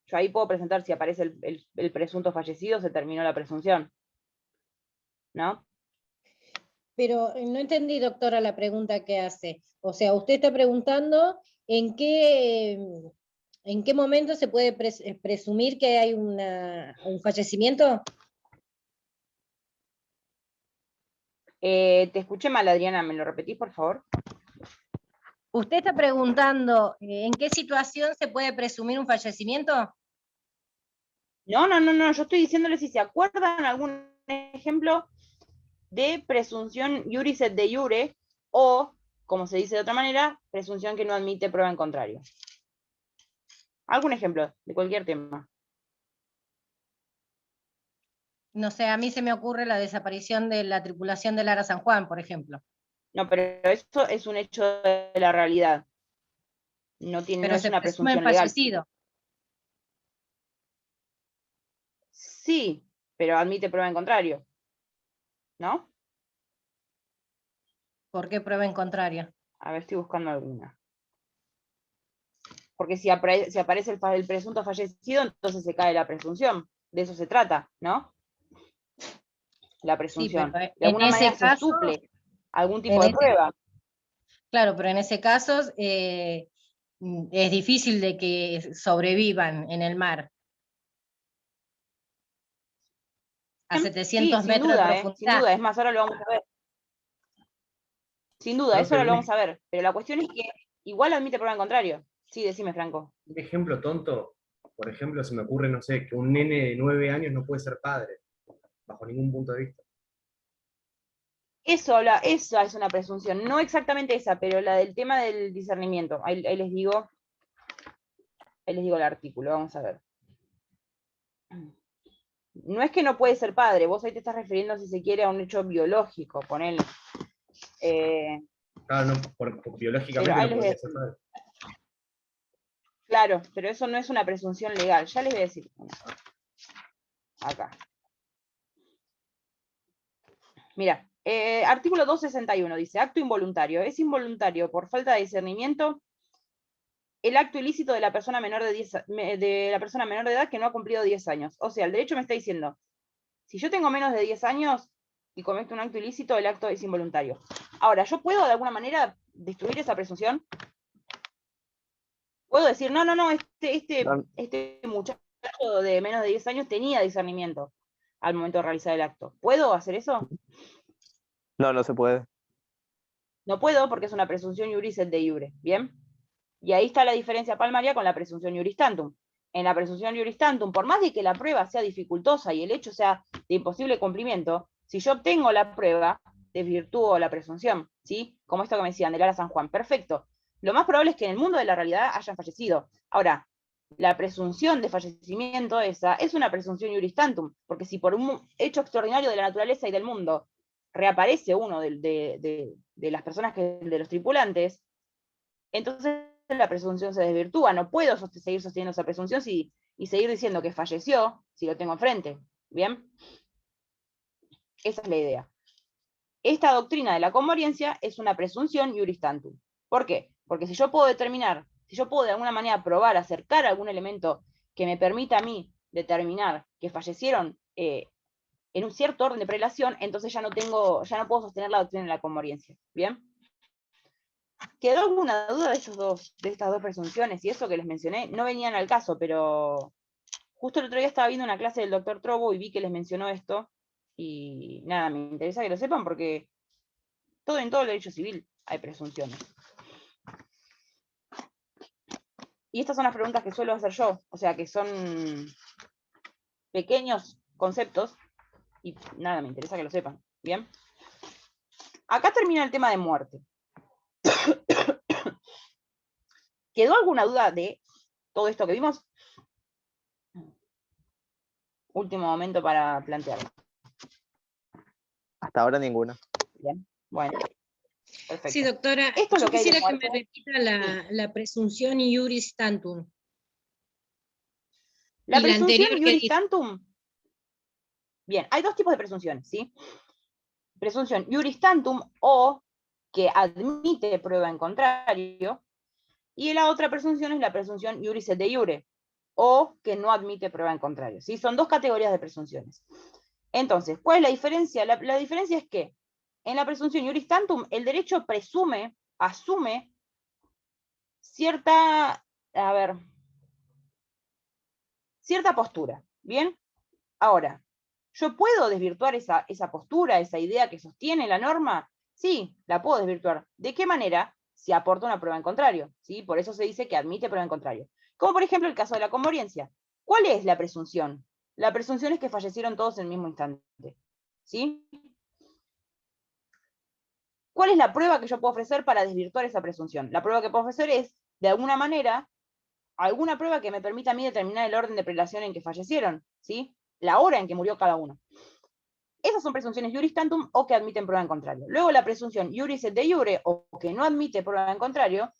Yo ahí puedo presentar si aparece el presunto fallecido, se terminó la presunción. ¿No? Pero no entendí, doctora, la pregunta que hace. O sea, usted está preguntando en qué momento se puede presumir que hay un fallecimiento. Te escuché mal, Adriana, ¿me lo repetís, por favor? Usted está preguntando en qué situación se puede presumir un fallecimiento. No, yo estoy diciéndole si se acuerdan algún ejemplo de presunción iuris et de iure, o, como se dice de otra manera, presunción que no admite prueba en contrario. Algún ejemplo, de cualquier tema. No sé, a mí se me ocurre la desaparición de la tripulación del Ara San Juan, por ejemplo. No, pero esto es un hecho de la realidad. No Pero es se una presume presunción legal. fallecido. Sí, pero admite prueba en contrario. ¿No? ¿Por qué prueba en contrario? A ver, estoy buscando alguna. Porque si aparece el presunto fallecido, entonces se cae la presunción. De eso se trata, ¿no? La Sí, pero presunción. De en alguna manera ese se caso, suple algún tipo de prueba. claro, pero en ese caso es difícil de que sobrevivan en el mar. A 700 Sí, sin metros de duda, sin profundidad. duda. Es más, ahora lo vamos a ver. Sin duda, eso Profe, ahora lo vamos a ver. Pero la cuestión es que igual admite prueba en contrario. Sí, decime, Franco. un ejemplo tonto, por ejemplo, se me ocurre, no sé, que un nene de 9 años no puede ser padre, bajo ningún punto de vista. Esa es una presunción. No exactamente esa, pero la del tema del discernimiento. Ahí les digo el artículo, vamos a ver. No es que no puede ser padre, vos ahí te estás refiriendo, si se quiere, a un hecho biológico, ponele. Claro, no, Pero biológicamente ahí no les voy a podría ser decir. padre. Claro, pero eso no es una presunción legal. Ya les voy a decir. Acá. Mira, artículo 261 dice, acto involuntario. Es involuntario por falta de discernimiento el acto ilícito de la persona menor de la persona menor de edad que no ha cumplido 10 años. O sea, el derecho me está diciendo, si yo tengo menos de 10 años y cometo un acto ilícito, el acto es involuntario. Ahora, ¿yo puedo de alguna manera destruir esa presunción? Puedo decir, no, no, este muchacho de menos de 10 años tenía discernimiento. al momento de realizar el acto. ¿Puedo hacer eso? No, no se puede. No puedo porque es una presunción iuris et de iure, ¿bien? Y ahí está la diferencia palmaria con la presunción iuris tantum. En la presunción iuris tantum, por más de que la prueba sea dificultosa y el hecho sea de imposible cumplimiento, si yo obtengo la prueba, desvirtúo la presunción, ¿sí? Como esto que me decían de Lara San Juan. Perfecto. Lo más probable es que en el mundo de la realidad hayan fallecido. Ahora, la presunción de fallecimiento esa es una presunción iuris tantum, porque si por un hecho extraordinario de la naturaleza y del mundo reaparece uno de las personas, de los tripulantes, entonces la presunción se desvirtúa. No puedo seguir sosteniendo esa presunción y seguir diciendo que falleció si lo tengo enfrente. ¿Bien? Esa es la idea. Esta doctrina de la conmoriencia es una presunción iuris tantum. ¿Por qué? Porque si yo puedo determinar, si yo puedo de alguna manera probar, acercar algún elemento que me permita a mí determinar que fallecieron en un cierto orden de prelación, entonces ya no puedo sostener la doctrina de la conmoriencia. ¿Bien? ¿Quedó alguna duda de estas dos presunciones? Y eso que les mencioné, no venían al caso, pero justo el otro día estaba viendo una clase del doctor Trobo y vi que les mencionó esto, y nada, me interesa que lo sepan porque en todo el derecho civil hay presunciones. Y estas son las preguntas que suelo hacer yo, o sea que son pequeños conceptos, y nada, me interesa que lo sepan. ¿Bien? Acá termina el tema de muerte. ¿Quedó alguna duda de todo esto que vimos? Último momento para plantearlo. Hasta ahora ninguna. Bien, bueno. Perfecto. Sí, doctora, Esto es yo lo que hay de quisiera que me muerte. repita la presunción iuris tantum. La Y la presunción anterior que iuris dice. tantum. Bien, hay dos tipos de presunciones, ¿sí? Presunción iuris tantum, o que admite prueba en contrario, y la otra presunción es la presunción iuris et de iure, o que no admite prueba en contrario, ¿sí? Son dos categorías de presunciones. Entonces, ¿cuál es la diferencia? La diferencia es que en la presunción iuris tantum el derecho asume cierta postura, ¿bien? Ahora, ¿yo puedo desvirtuar esa postura, esa idea que sostiene la norma? Sí, la puedo desvirtuar. ¿De qué manera? Si aporta una prueba en contrario, ¿sí? Por eso se dice que admite prueba en contrario. Como por ejemplo el caso de la conmoriencia. ¿Cuál es la presunción? La presunción es que fallecieron todos en el mismo instante, ¿sí? ¿Cuál es la prueba que yo puedo ofrecer para desvirtuar esa presunción? La prueba que puedo ofrecer es, de alguna manera, alguna prueba que me permita a mí determinar el orden de prelación en que fallecieron, ¿sí? La hora en que murió cada uno. Esas son presunciones iuris tantum o que admiten prueba en contrario. Luego la presunción iuris et de iure, o que no admite prueba en contrario,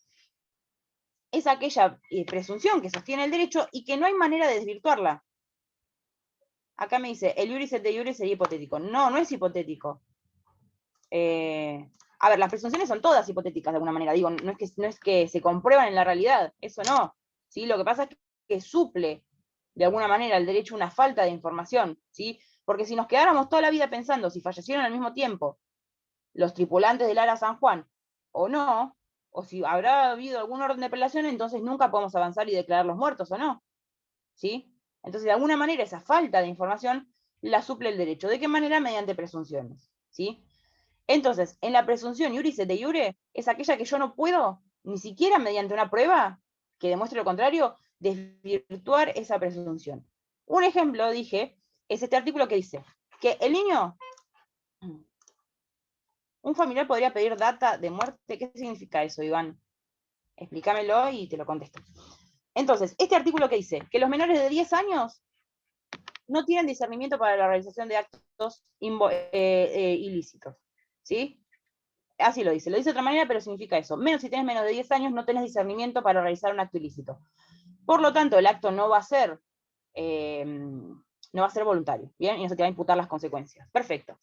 es aquella presunción que sostiene el derecho y que no hay manera de desvirtuarla. Acá me dice, el iuris et de iure sería hipotético. No, no es hipotético. A ver, las presunciones son todas hipotéticas de alguna manera. Digo, no es que se comprueban en la realidad, eso no. ¿Sí? Lo que pasa es que suple de alguna manera el derecho una falta de información, ¿sí? Porque si nos quedáramos toda la vida pensando si fallecieron al mismo tiempo los tripulantes del Lara San Juan o no, o si habrá habido algún orden de prelación, entonces nunca podemos avanzar y declararlos muertos o no, ¿sí? Entonces, de alguna manera, esa falta de información la suple el derecho. ¿De qué manera? Mediante presunciones, ¿sí? Entonces, en la presunción iuris et de iure es aquella que yo no puedo, ni siquiera mediante una prueba que demuestre lo contrario, desvirtuar esa presunción. Un ejemplo, dije, es este artículo que dice que el niño, un familiar podría pedir data de muerte. ¿Qué significa eso, Iván? Explícamelo y te lo contesto. Entonces, este artículo que dice que los menores de 10 años no tienen discernimiento para la realización de actos ilícitos, ¿sí? Así lo dice de otra manera, pero significa eso. Si tenés menos de 10 años, no tenés discernimiento para realizar un acto ilícito. Por lo tanto, el acto no va a ser voluntario, ¿bien? Y no se te va a imputar las consecuencias. Perfecto.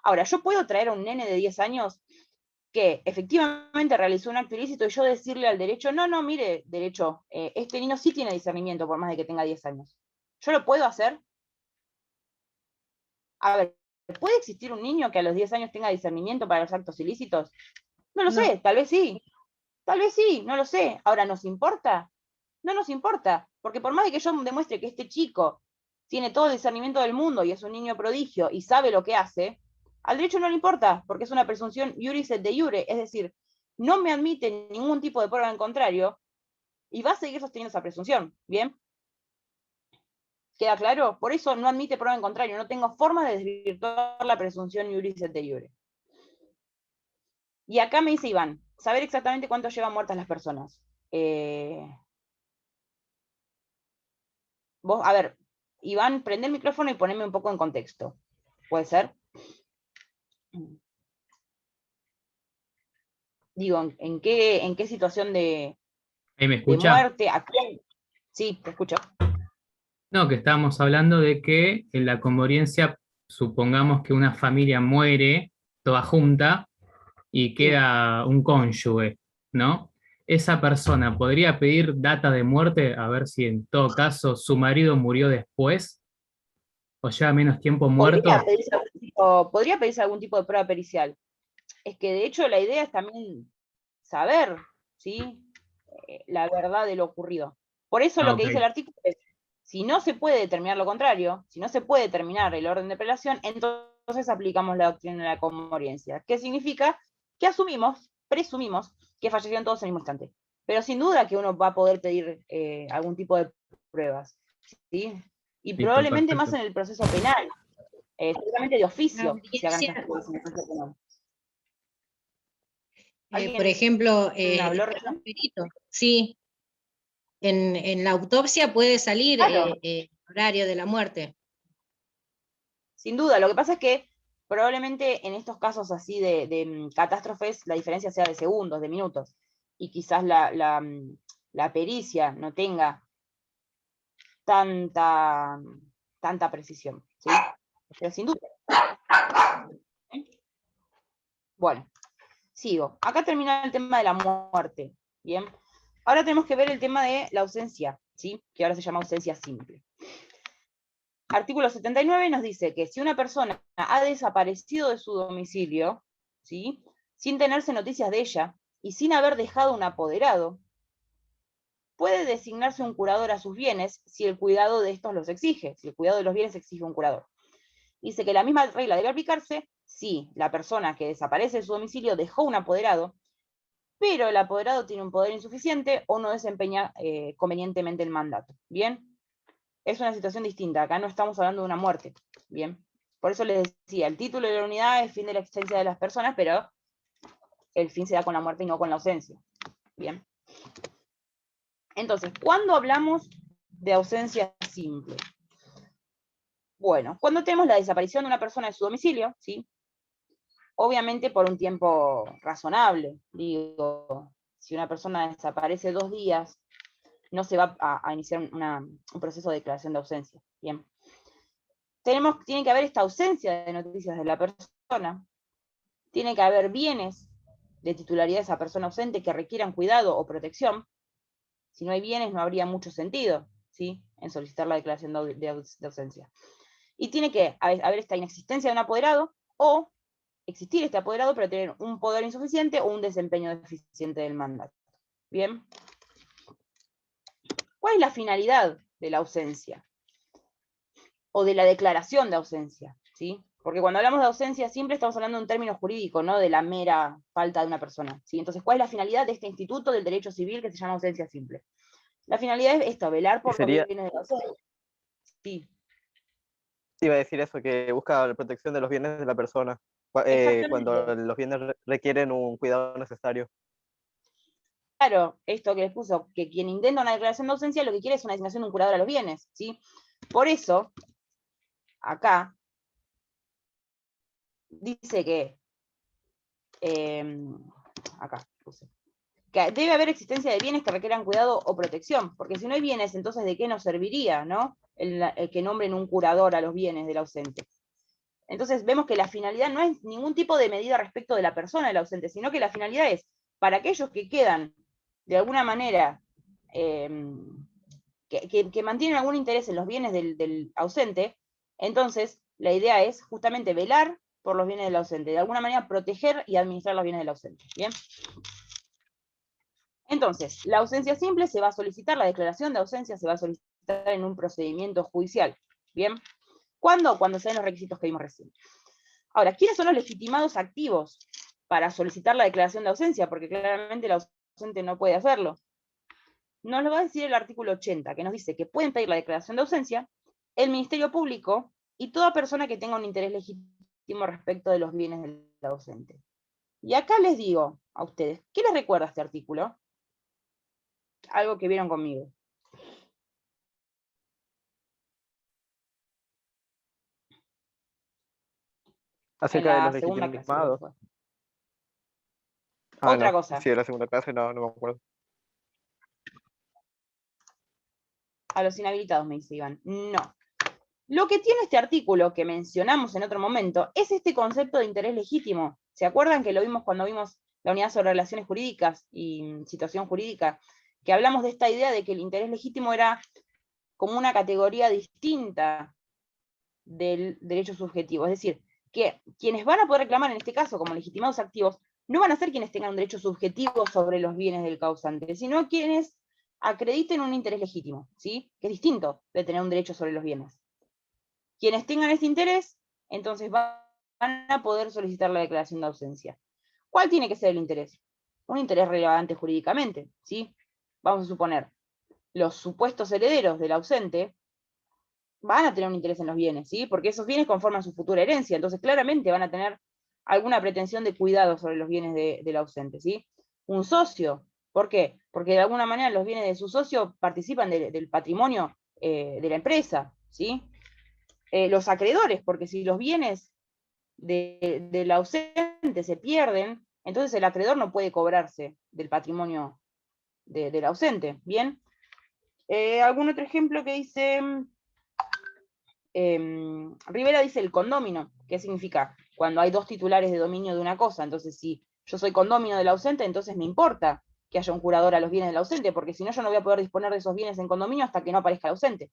Ahora, yo puedo traer a un nene de 10 años que efectivamente realizó un acto ilícito y yo decirle al derecho, no, mire, derecho, este niño sí tiene discernimiento por más de que tenga 10 años. ¿Yo lo puedo hacer? A ver, ¿puede existir un niño que a los 10 años tenga discernimiento para los actos ilícitos? No lo sé, tal vez sí, no lo sé. Ahora, ¿nos importa? No nos importa, porque por más de que yo demuestre que este chico tiene todo el discernimiento del mundo y es un niño prodigio y sabe lo que hace, al derecho no le importa, porque es una presunción iuris et de iure, es decir, no me admite ningún tipo de prueba en contrario, y va a seguir sosteniendo esa presunción, ¿bien? ¿Queda claro? Por eso no admite prueba en contrario, no tengo forma de desvirtuar la presunción iuris et de iure. Y acá me dice Iván, saber exactamente cuánto llevan muertas las personas. Vos, a ver, Iván, prende el micrófono y poneme un poco en contexto. ¿Puede ser? Digo, ¿en qué situación de ¿Ahí me de escucha? muerte? ¿A quién? Sí, te escucho. No, que estábamos hablando de que en la conmoriencia, supongamos que una familia muere toda junta y queda un cónyuge, ¿no? Esa persona podría pedir data de muerte, a ver si en todo caso su marido murió después o lleva menos tiempo muerto. Podría pedirse algún tipo de prueba pericial. Es que de hecho la idea es también saber, ¿sí? La verdad de lo ocurrido. Por eso lo que dice el artículo es, si no se puede determinar lo contrario, si no se puede determinar el orden de apelación, entonces aplicamos la doctrina de la conmoriencia. ¿Qué significa? Que presumimos, que fallecieron todos en el mismo instante. Pero sin duda que uno va a poder pedir algún tipo de pruebas, ¿sí? Y Listo, probablemente perfecto. más en el proceso penal, seguramente de oficio, La se hagan audiencia, estas pruebas en el proceso penal. por ejemplo, ¿Habló el recién? perito, sí, en la autopsia puede salir Claro. el horario de la muerte. Sin duda, lo que pasa es que probablemente en estos casos así de catástrofes la diferencia sea de segundos, de minutos, y quizás la pericia no tenga tanta precisión, ¿sí? Pero sin duda. Bueno, sigo. Acá termina el tema de la muerte, ¿bien? Ahora tenemos que ver el tema de la ausencia, ¿sí? Que ahora se llama ausencia simple. Artículo 79 nos dice que si una persona ha desaparecido de su domicilio, ¿sí? Sin tenerse noticias de ella y sin haber dejado un apoderado, puede designarse un curador a sus bienes si el cuidado de estos los exige, si el cuidado de los bienes exige un curador. Dice que la misma regla debe aplicarse si la persona que desaparece de su domicilio dejó un apoderado, pero el apoderado tiene un poder insuficiente o no desempeña convenientemente el mandato. ¿Bien? Es una situación distinta, acá no estamos hablando de una muerte, ¿bien? Por eso les decía, el título de la unidad es fin de la existencia de las personas, pero el fin se da con la muerte y no con la ausencia, ¿bien? Entonces, ¿cuándo hablamos de ausencia simple? Bueno, cuando tenemos la desaparición de una persona de su domicilio, ¿sí? Obviamente por un tiempo razonable, digo, si una persona desaparece 2 días, no se va a iniciar un proceso de declaración de ausencia, ¿bien? Tiene que haber esta ausencia de noticias de la persona, tiene que haber bienes de titularidad de esa persona ausente que requieran cuidado o protección. Si no hay bienes no habría mucho sentido, ¿sí? En solicitar la declaración de ausencia. Y tiene que haber esta inexistencia de un apoderado, o existir este apoderado pero tener un poder insuficiente o un desempeño deficiente del mandato. ¿Bien? ¿Cuál es la finalidad de la ausencia? O de la declaración de ausencia, ¿sí? Porque cuando hablamos de ausencia simple estamos hablando de un término jurídico, no de la mera falta de una persona, ¿sí? Entonces, ¿cuál es la finalidad de este instituto del derecho civil que se llama ausencia simple? La finalidad es esto, velar por los bienes de la ausencia. Sí. Iba a decir eso, que busca la protección de los bienes de la persona, cuando los bienes requieren un cuidado necesario. Claro, esto que les puso, que quien intenta una declaración de ausencia lo que quiere es una designación de un curador a los bienes, ¿sí? Por eso, acá, dice que, acá puse, que debe haber existencia de bienes que requieran cuidado o protección, porque si no hay bienes, entonces ¿de qué nos serviría, no? El que nombren un curador a los bienes del ausente. Entonces vemos que la finalidad no es ningún tipo de medida respecto de la persona del ausente, sino que la finalidad es, para aquellos que quedan, de alguna manera, que mantienen algún interés en los bienes del ausente, entonces la idea es justamente velar por los bienes del ausente, de alguna manera proteger y administrar los bienes del ausente. ¿Bien? Entonces, la ausencia simple se va a solicitar, la declaración de ausencia se va a solicitar en un procedimiento judicial. ¿Bien? ¿Cuándo? Cuando se den los requisitos que vimos recién. Ahora, ¿quiénes son los legitimados activos para solicitar la declaración de ausencia? Porque claramente el ausente no puede hacerlo. Nos lo va a decir el artículo 80, que nos dice que pueden pedir la declaración de ausencia el Ministerio Público y toda persona que tenga un interés legítimo respecto de los bienes del ausente. Y acá les digo a ustedes, ¿qué les recuerda este artículo? Algo que vieron conmigo. Acerca de los segunda clase, legitimados. creo que fue. Ah, Otra no. cosa. Sí, de la segunda clase no me acuerdo. A los inhabilitados, me dice Iván. No. Lo que tiene este artículo, que mencionamos en otro momento, es este concepto de interés legítimo. ¿Se acuerdan que lo vimos cuando vimos la unidad sobre relaciones jurídicas y situación jurídica? Que hablamos de esta idea de que el interés legítimo era como una categoría distinta del derecho subjetivo. Es decir, que quienes van a poder reclamar en este caso como legitimados activos no van a ser quienes tengan un derecho subjetivo sobre los bienes del causante, sino quienes acrediten un interés legítimo, ¿sí? Que es distinto de tener un derecho sobre los bienes. Quienes tengan este interés, entonces van a poder solicitar la declaración de ausencia. ¿Cuál tiene que ser el interés? Un interés relevante jurídicamente, ¿sí? Vamos a suponer, los supuestos herederos del ausente van a tener un interés en los bienes, ¿sí? Porque esos bienes conforman su futura herencia, entonces claramente van a tener alguna pretensión de cuidado sobre los bienes del ausente, ¿sí? Un socio, ¿por qué? Porque de alguna manera los bienes de su socio participan del patrimonio de la empresa, ¿sí? Los acreedores, porque si los bienes del ausente se pierden, entonces el acreedor no puede cobrarse del patrimonio del ausente, ¿bien? ¿Algún otro ejemplo que dice? Rivera dice el condómino. ¿Qué significa? Cuando hay dos titulares de dominio de una cosa, entonces si yo soy condómino del ausente, entonces me importa que haya un curador a los bienes del ausente, porque si no yo no voy a poder disponer de esos bienes en condominio hasta que no aparezca el ausente.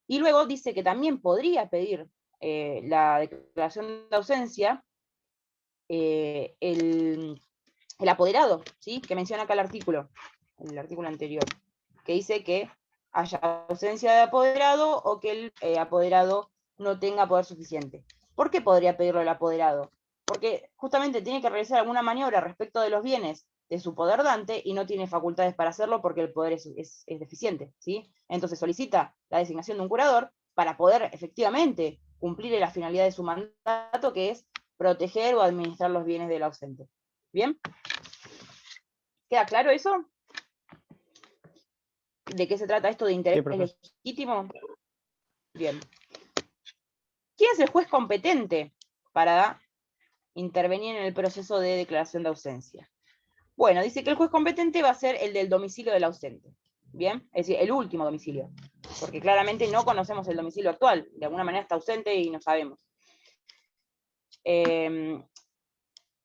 Y luego dice que también podría pedir la declaración de ausencia el apoderado, ¿sí? Que menciona acá el artículo anterior, que dice que haya ausencia de apoderado o que el apoderado no tenga poder suficiente. ¿Por qué podría pedirlo el apoderado? Porque justamente tiene que realizar alguna maniobra respecto de los bienes de su poder dante y no tiene facultades para hacerlo porque el poder es deficiente, ¿sí? Entonces solicita la designación de un curador para poder efectivamente cumplir la finalidad de su mandato, que es proteger o administrar los bienes del ausente. ¿Bien? ¿Queda claro eso? ¿De qué se trata esto de interés legítimo? Bien. ¿Quién es el juez competente para intervenir en el proceso de declaración de ausencia? Bueno, dice que el juez competente va a ser el del domicilio del ausente. Bien, es decir, el último domicilio. Porque claramente no conocemos el domicilio actual. De alguna manera está ausente y no sabemos.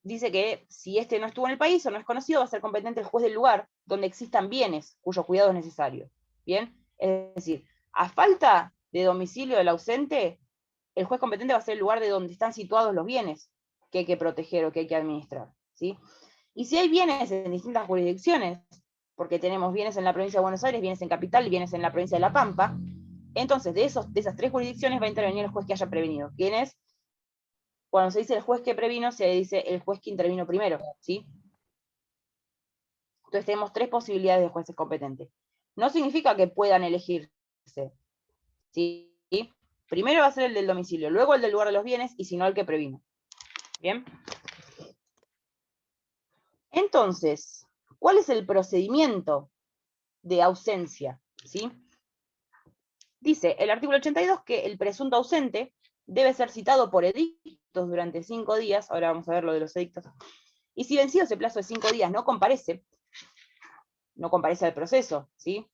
Dice que si este no estuvo en el país o no es conocido, va a ser competente el juez del lugar donde existan bienes cuyo cuidado es necesario. ¿Bien? Es decir, a falta de domicilio del ausente, el juez competente va a ser el lugar de donde están situados los bienes que hay que proteger o que hay que administrar, ¿sí? Y si hay bienes en distintas jurisdicciones, porque tenemos bienes en la provincia de Buenos Aires, bienes en Capital y bienes en la provincia de La Pampa, entonces de esas tres jurisdicciones va a intervenir el juez que haya prevenido. ¿Quién es? Cuando se dice el juez que previno, se dice el juez que intervino primero, ¿sí? Entonces tenemos tres posibilidades de jueces competentes. No significa que puedan elegirse, ¿sí? Primero va a ser el del domicilio, luego el del lugar de los bienes, y si no, el que previno. ¿Bien? Entonces, ¿cuál es el procedimiento de ausencia? ¿Sí? Dice el artículo 82 que el presunto ausente debe ser citado por edictos durante 5 días, ahora vamos a ver lo de los edictos, y si vencido ese plazo de 5 días no comparece al proceso, ¿sí?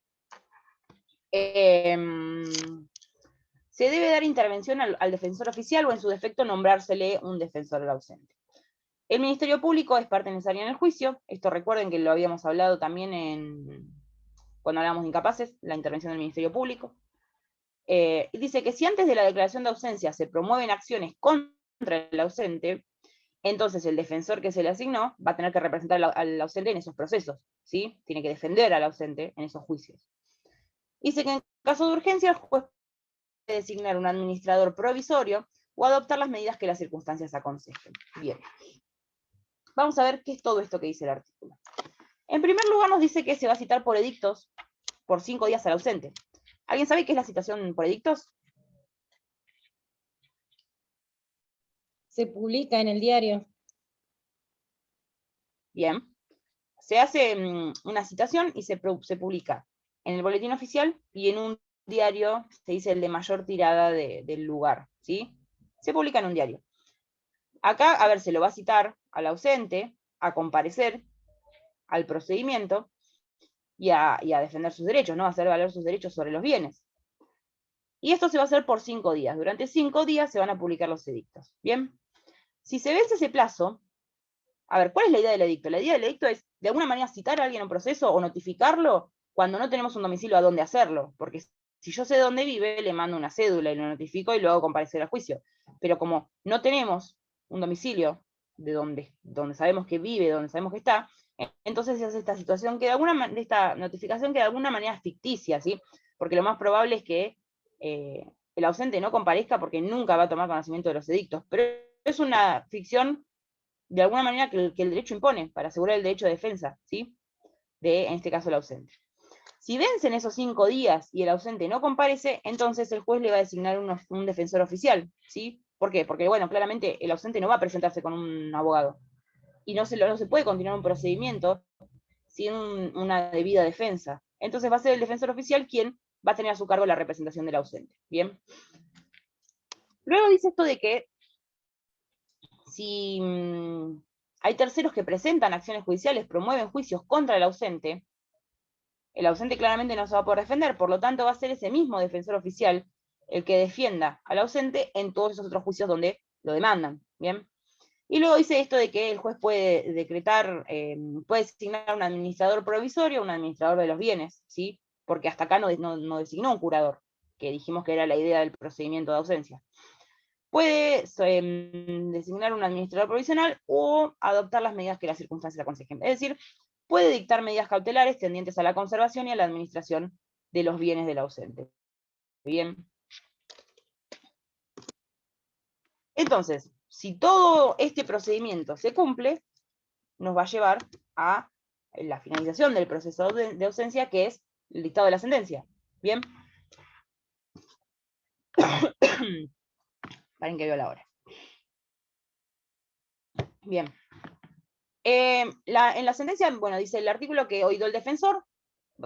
Se debe dar intervención al defensor oficial o en su defecto nombrársele un defensor al ausente. El Ministerio Público es parte necesaria en el juicio, esto recuerden que lo habíamos hablado también cuando hablábamos de incapaces, la intervención del Ministerio Público. Y dice que si antes de la declaración de ausencia se promueven acciones contra el ausente, entonces el defensor que se le asignó va a tener que representar al ausente en esos procesos, ¿sí? Tiene que defender al ausente en esos juicios. Dice que en caso de urgencia el juez designar un administrador provisorio o adoptar las medidas que las circunstancias aconsejen. Bien. Vamos a ver qué es todo esto que dice el artículo. En primer lugar nos dice que se va a citar por edictos por 5 días al ausente. ¿Alguien sabe qué es la citación por edictos? Se publica en el diario. Bien. Se hace una citación y se publica en el boletín oficial y en un diario, se dice el de mayor tirada del lugar, ¿sí? Se publica en un diario. Acá, a ver, se lo va a citar al ausente, a comparecer al procedimiento y a defender sus derechos, ¿no? A hacer valer sus derechos sobre los bienes. Y esto se va a hacer por 5 días. Durante 5 días se van a publicar los edictos. ¿Bien? Si se vence ese plazo, a ver, ¿cuál es la idea del edicto? La idea del edicto es, de alguna manera, citar a alguien en un proceso o notificarlo cuando no tenemos un domicilio a dónde hacerlo. Porque si yo sé dónde vive, le mando una cédula y lo notifico y luego comparecer al juicio. Pero como no tenemos un domicilio de donde sabemos que vive, donde sabemos que está, entonces se hace esta situación que esta notificación que de alguna manera es ficticia, ¿sí? Porque lo más probable es que el ausente no comparezca porque nunca va a tomar conocimiento de los edictos, pero es una ficción de alguna manera que el derecho impone para asegurar el derecho de defensa, ¿sí? En este caso, el ausente. Si vencen esos 5 días y el ausente no comparece, entonces el juez le va a designar un defensor oficial, ¿sí? ¿Por qué? Porque, bueno, claramente el ausente no va a presentarse con un abogado. Y no se puede continuar un procedimiento sin una debida defensa. Entonces va a ser el defensor oficial quien va a tener a su cargo la representación del ausente. ¿Bien? Luego dice esto de que si hay terceros que presentan acciones judiciales, promueven juicios contra el ausente claramente no se va a poder defender, por lo tanto va a ser ese mismo defensor oficial el que defienda al ausente en todos esos otros juicios donde lo demandan. ¿Bien? Y luego dice esto de que el juez puede decretar, puede designar un administrador provisorio, un administrador de los bienes, ¿sí? Porque hasta acá no designó un curador, que dijimos que era la idea del procedimiento de ausencia. Puede designar un administrador provisional o adoptar las medidas que las circunstancias aconsejen. Es decir, puede dictar medidas cautelares tendientes a la conservación y a la administración de los bienes del ausente. Bien. Entonces, si todo este procedimiento se cumple, nos va a llevar a la finalización del proceso de ausencia, que es el dictado de la sentencia. ¿Bien? Paren que veo la hora. Bien. En la sentencia, bueno, dice el artículo que oído el defensor,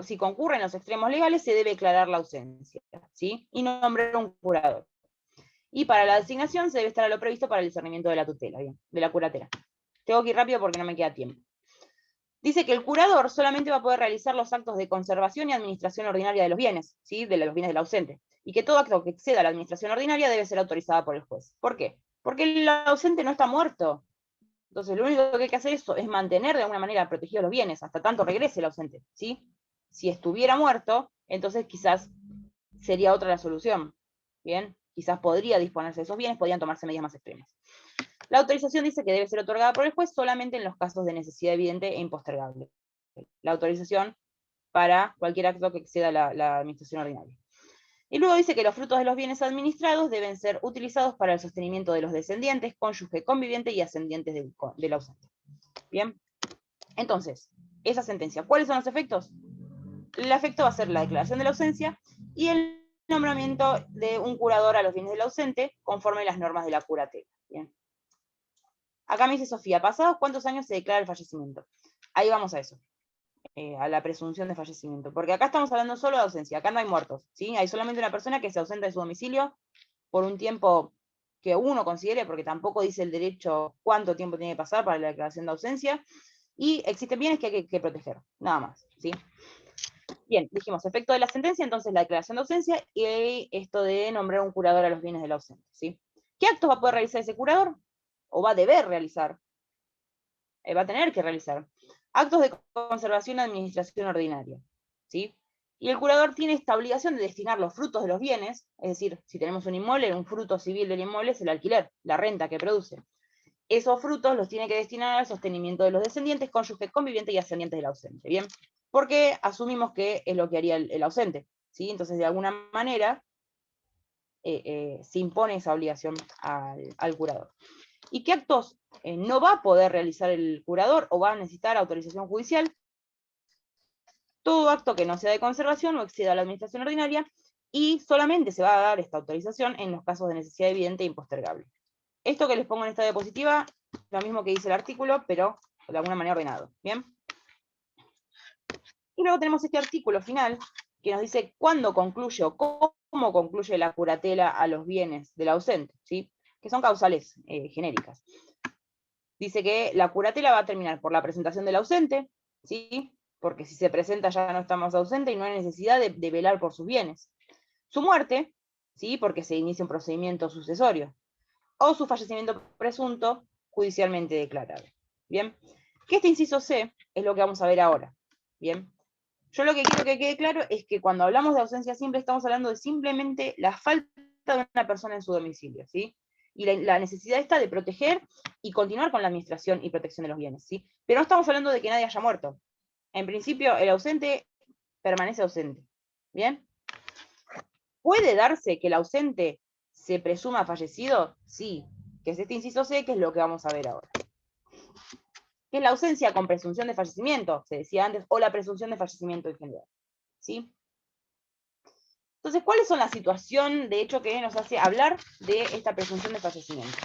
si concurren los extremos legales, se debe declarar la ausencia, ¿sí? Y nombrar un curador. Y para la designación se debe estar a lo previsto para el discernimiento de la tutela, bien, de la curatela. Tengo que ir rápido porque no me queda tiempo. Dice que el curador solamente va a poder realizar los actos de conservación y administración ordinaria de los bienes, ¿sí? De los bienes del ausente. Y que todo acto que exceda la administración ordinaria debe ser autorizada por el juez. ¿Por qué? Porque el ausente no está muerto. Entonces lo único que hay que hacer es mantener de alguna manera protegidos los bienes, hasta tanto regrese el ausente, ¿sí? Si estuviera muerto, entonces quizás sería otra la solución. ¿Bien? Quizás podría disponerse de esos bienes, podrían tomarse medidas más extremas. La autorización dice que debe ser otorgada por el juez solamente en los casos de necesidad evidente e impostergable. La autorización para cualquier acto que exceda la administración ordinaria. Y luego dice que los frutos de los bienes administrados deben ser utilizados para el sostenimiento de los descendientes, cónyuge conviviente y ascendientes del ausente. Bien. Entonces, esa sentencia, ¿cuáles son los efectos? El efecto va a ser la declaración de la ausencia y el nombramiento de un curador a los bienes del ausente conforme a las normas de la curatela. Bien. Acá me dice Sofía, ¿pasados cuántos años se declara el fallecimiento? Ahí vamos a eso, a la presunción de fallecimiento. Porque acá estamos hablando solo de ausencia, acá no hay muertos, ¿sí? Hay solamente una persona que se ausenta de su domicilio por un tiempo que uno considere, porque tampoco dice el derecho cuánto tiempo tiene que pasar para la declaración de ausencia, y existen bienes que hay que proteger, nada más, ¿sí? Bien, dijimos, efecto de la sentencia, entonces la declaración de ausencia, y esto de nombrar un curador a los bienes del ausente, ¿sí? ¿Qué actos va a poder realizar ese curador? O va a deber realizar, va a tener que realizar, actos de conservación y administración ordinaria, ¿sí? Y el curador tiene esta obligación de destinar los frutos de los bienes, es decir, si tenemos un inmueble, un fruto civil del inmueble es el alquiler, la renta que produce. Esos frutos los tiene que destinar al sostenimiento de los descendientes, cónyuge conviviente y ascendientes del ausente, ¿bien? Porque asumimos que es lo que haría el ausente, ¿sí? Entonces, de alguna manera, se impone esa obligación al curador. ¿Y qué actos no va a poder realizar el curador o va a necesitar autorización judicial? Todo acto que no sea de conservación o exceda la administración ordinaria, y solamente se va a dar esta autorización en los casos de necesidad evidente e impostergable. Esto que les pongo en esta diapositiva, lo mismo que dice el artículo, pero de alguna manera ordenado. ¿Bien? Y luego tenemos este artículo final, que nos dice cuándo concluye o cómo concluye la curatela a los bienes del ausente, ¿sí? Que son causales genéricas. Dice que la curatela va a terminar por la presentación del ausente, ¿sí? Porque si se presenta ya no está más ausente y no hay necesidad de velar por sus bienes. Su muerte, ¿sí? Porque se inicia un procedimiento sucesorio. O su fallecimiento presunto, judicialmente declarado. ¿Bien? Que este inciso C es lo que vamos a ver ahora. ¿Bien? Yo lo que quiero que quede claro es que cuando hablamos de ausencia simple estamos hablando de simplemente la falta de una persona en su domicilio, ¿sí? Y la necesidad está de proteger y continuar con la administración y protección de los bienes, ¿sí? Pero no estamos hablando de que nadie haya muerto. En principio, el ausente permanece ausente. ¿Bien? ¿Puede darse que el ausente se presuma fallecido? Sí, que es este inciso C, que es lo que vamos a ver ahora. Que es la ausencia con presunción de fallecimiento, se decía antes, o la presunción de fallecimiento en general. ¿Sí? Entonces, ¿cuál es la situación, de hecho, que nos hace hablar de esta presunción de fallecimiento?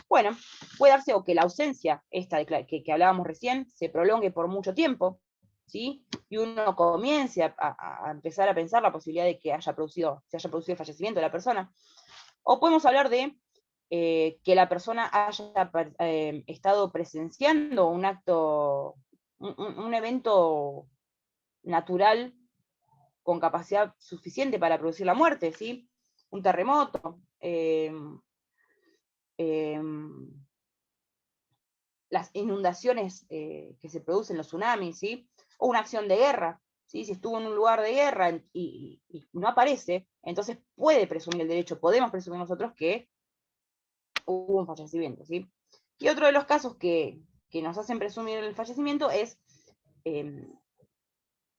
Bueno, puede darse o que la ausencia, esta que hablábamos recién, se prolongue por mucho tiempo, ¿sí? Y uno comience a empezar a pensar la posibilidad de que se haya producido el fallecimiento de la persona. O podemos hablar de que la persona haya estado presenciando un acto, un evento natural con capacidad suficiente para producir la muerte, ¿sí? Un terremoto, las inundaciones que se producen, los tsunamis, ¿sí? O una acción de guerra, ¿sí? Si estuvo en un lugar de guerra y no aparece, entonces puede presumir el derecho, podemos presumir nosotros que hubo un fallecimiento, ¿sí? Y otro de los casos que nos hacen presumir el fallecimiento es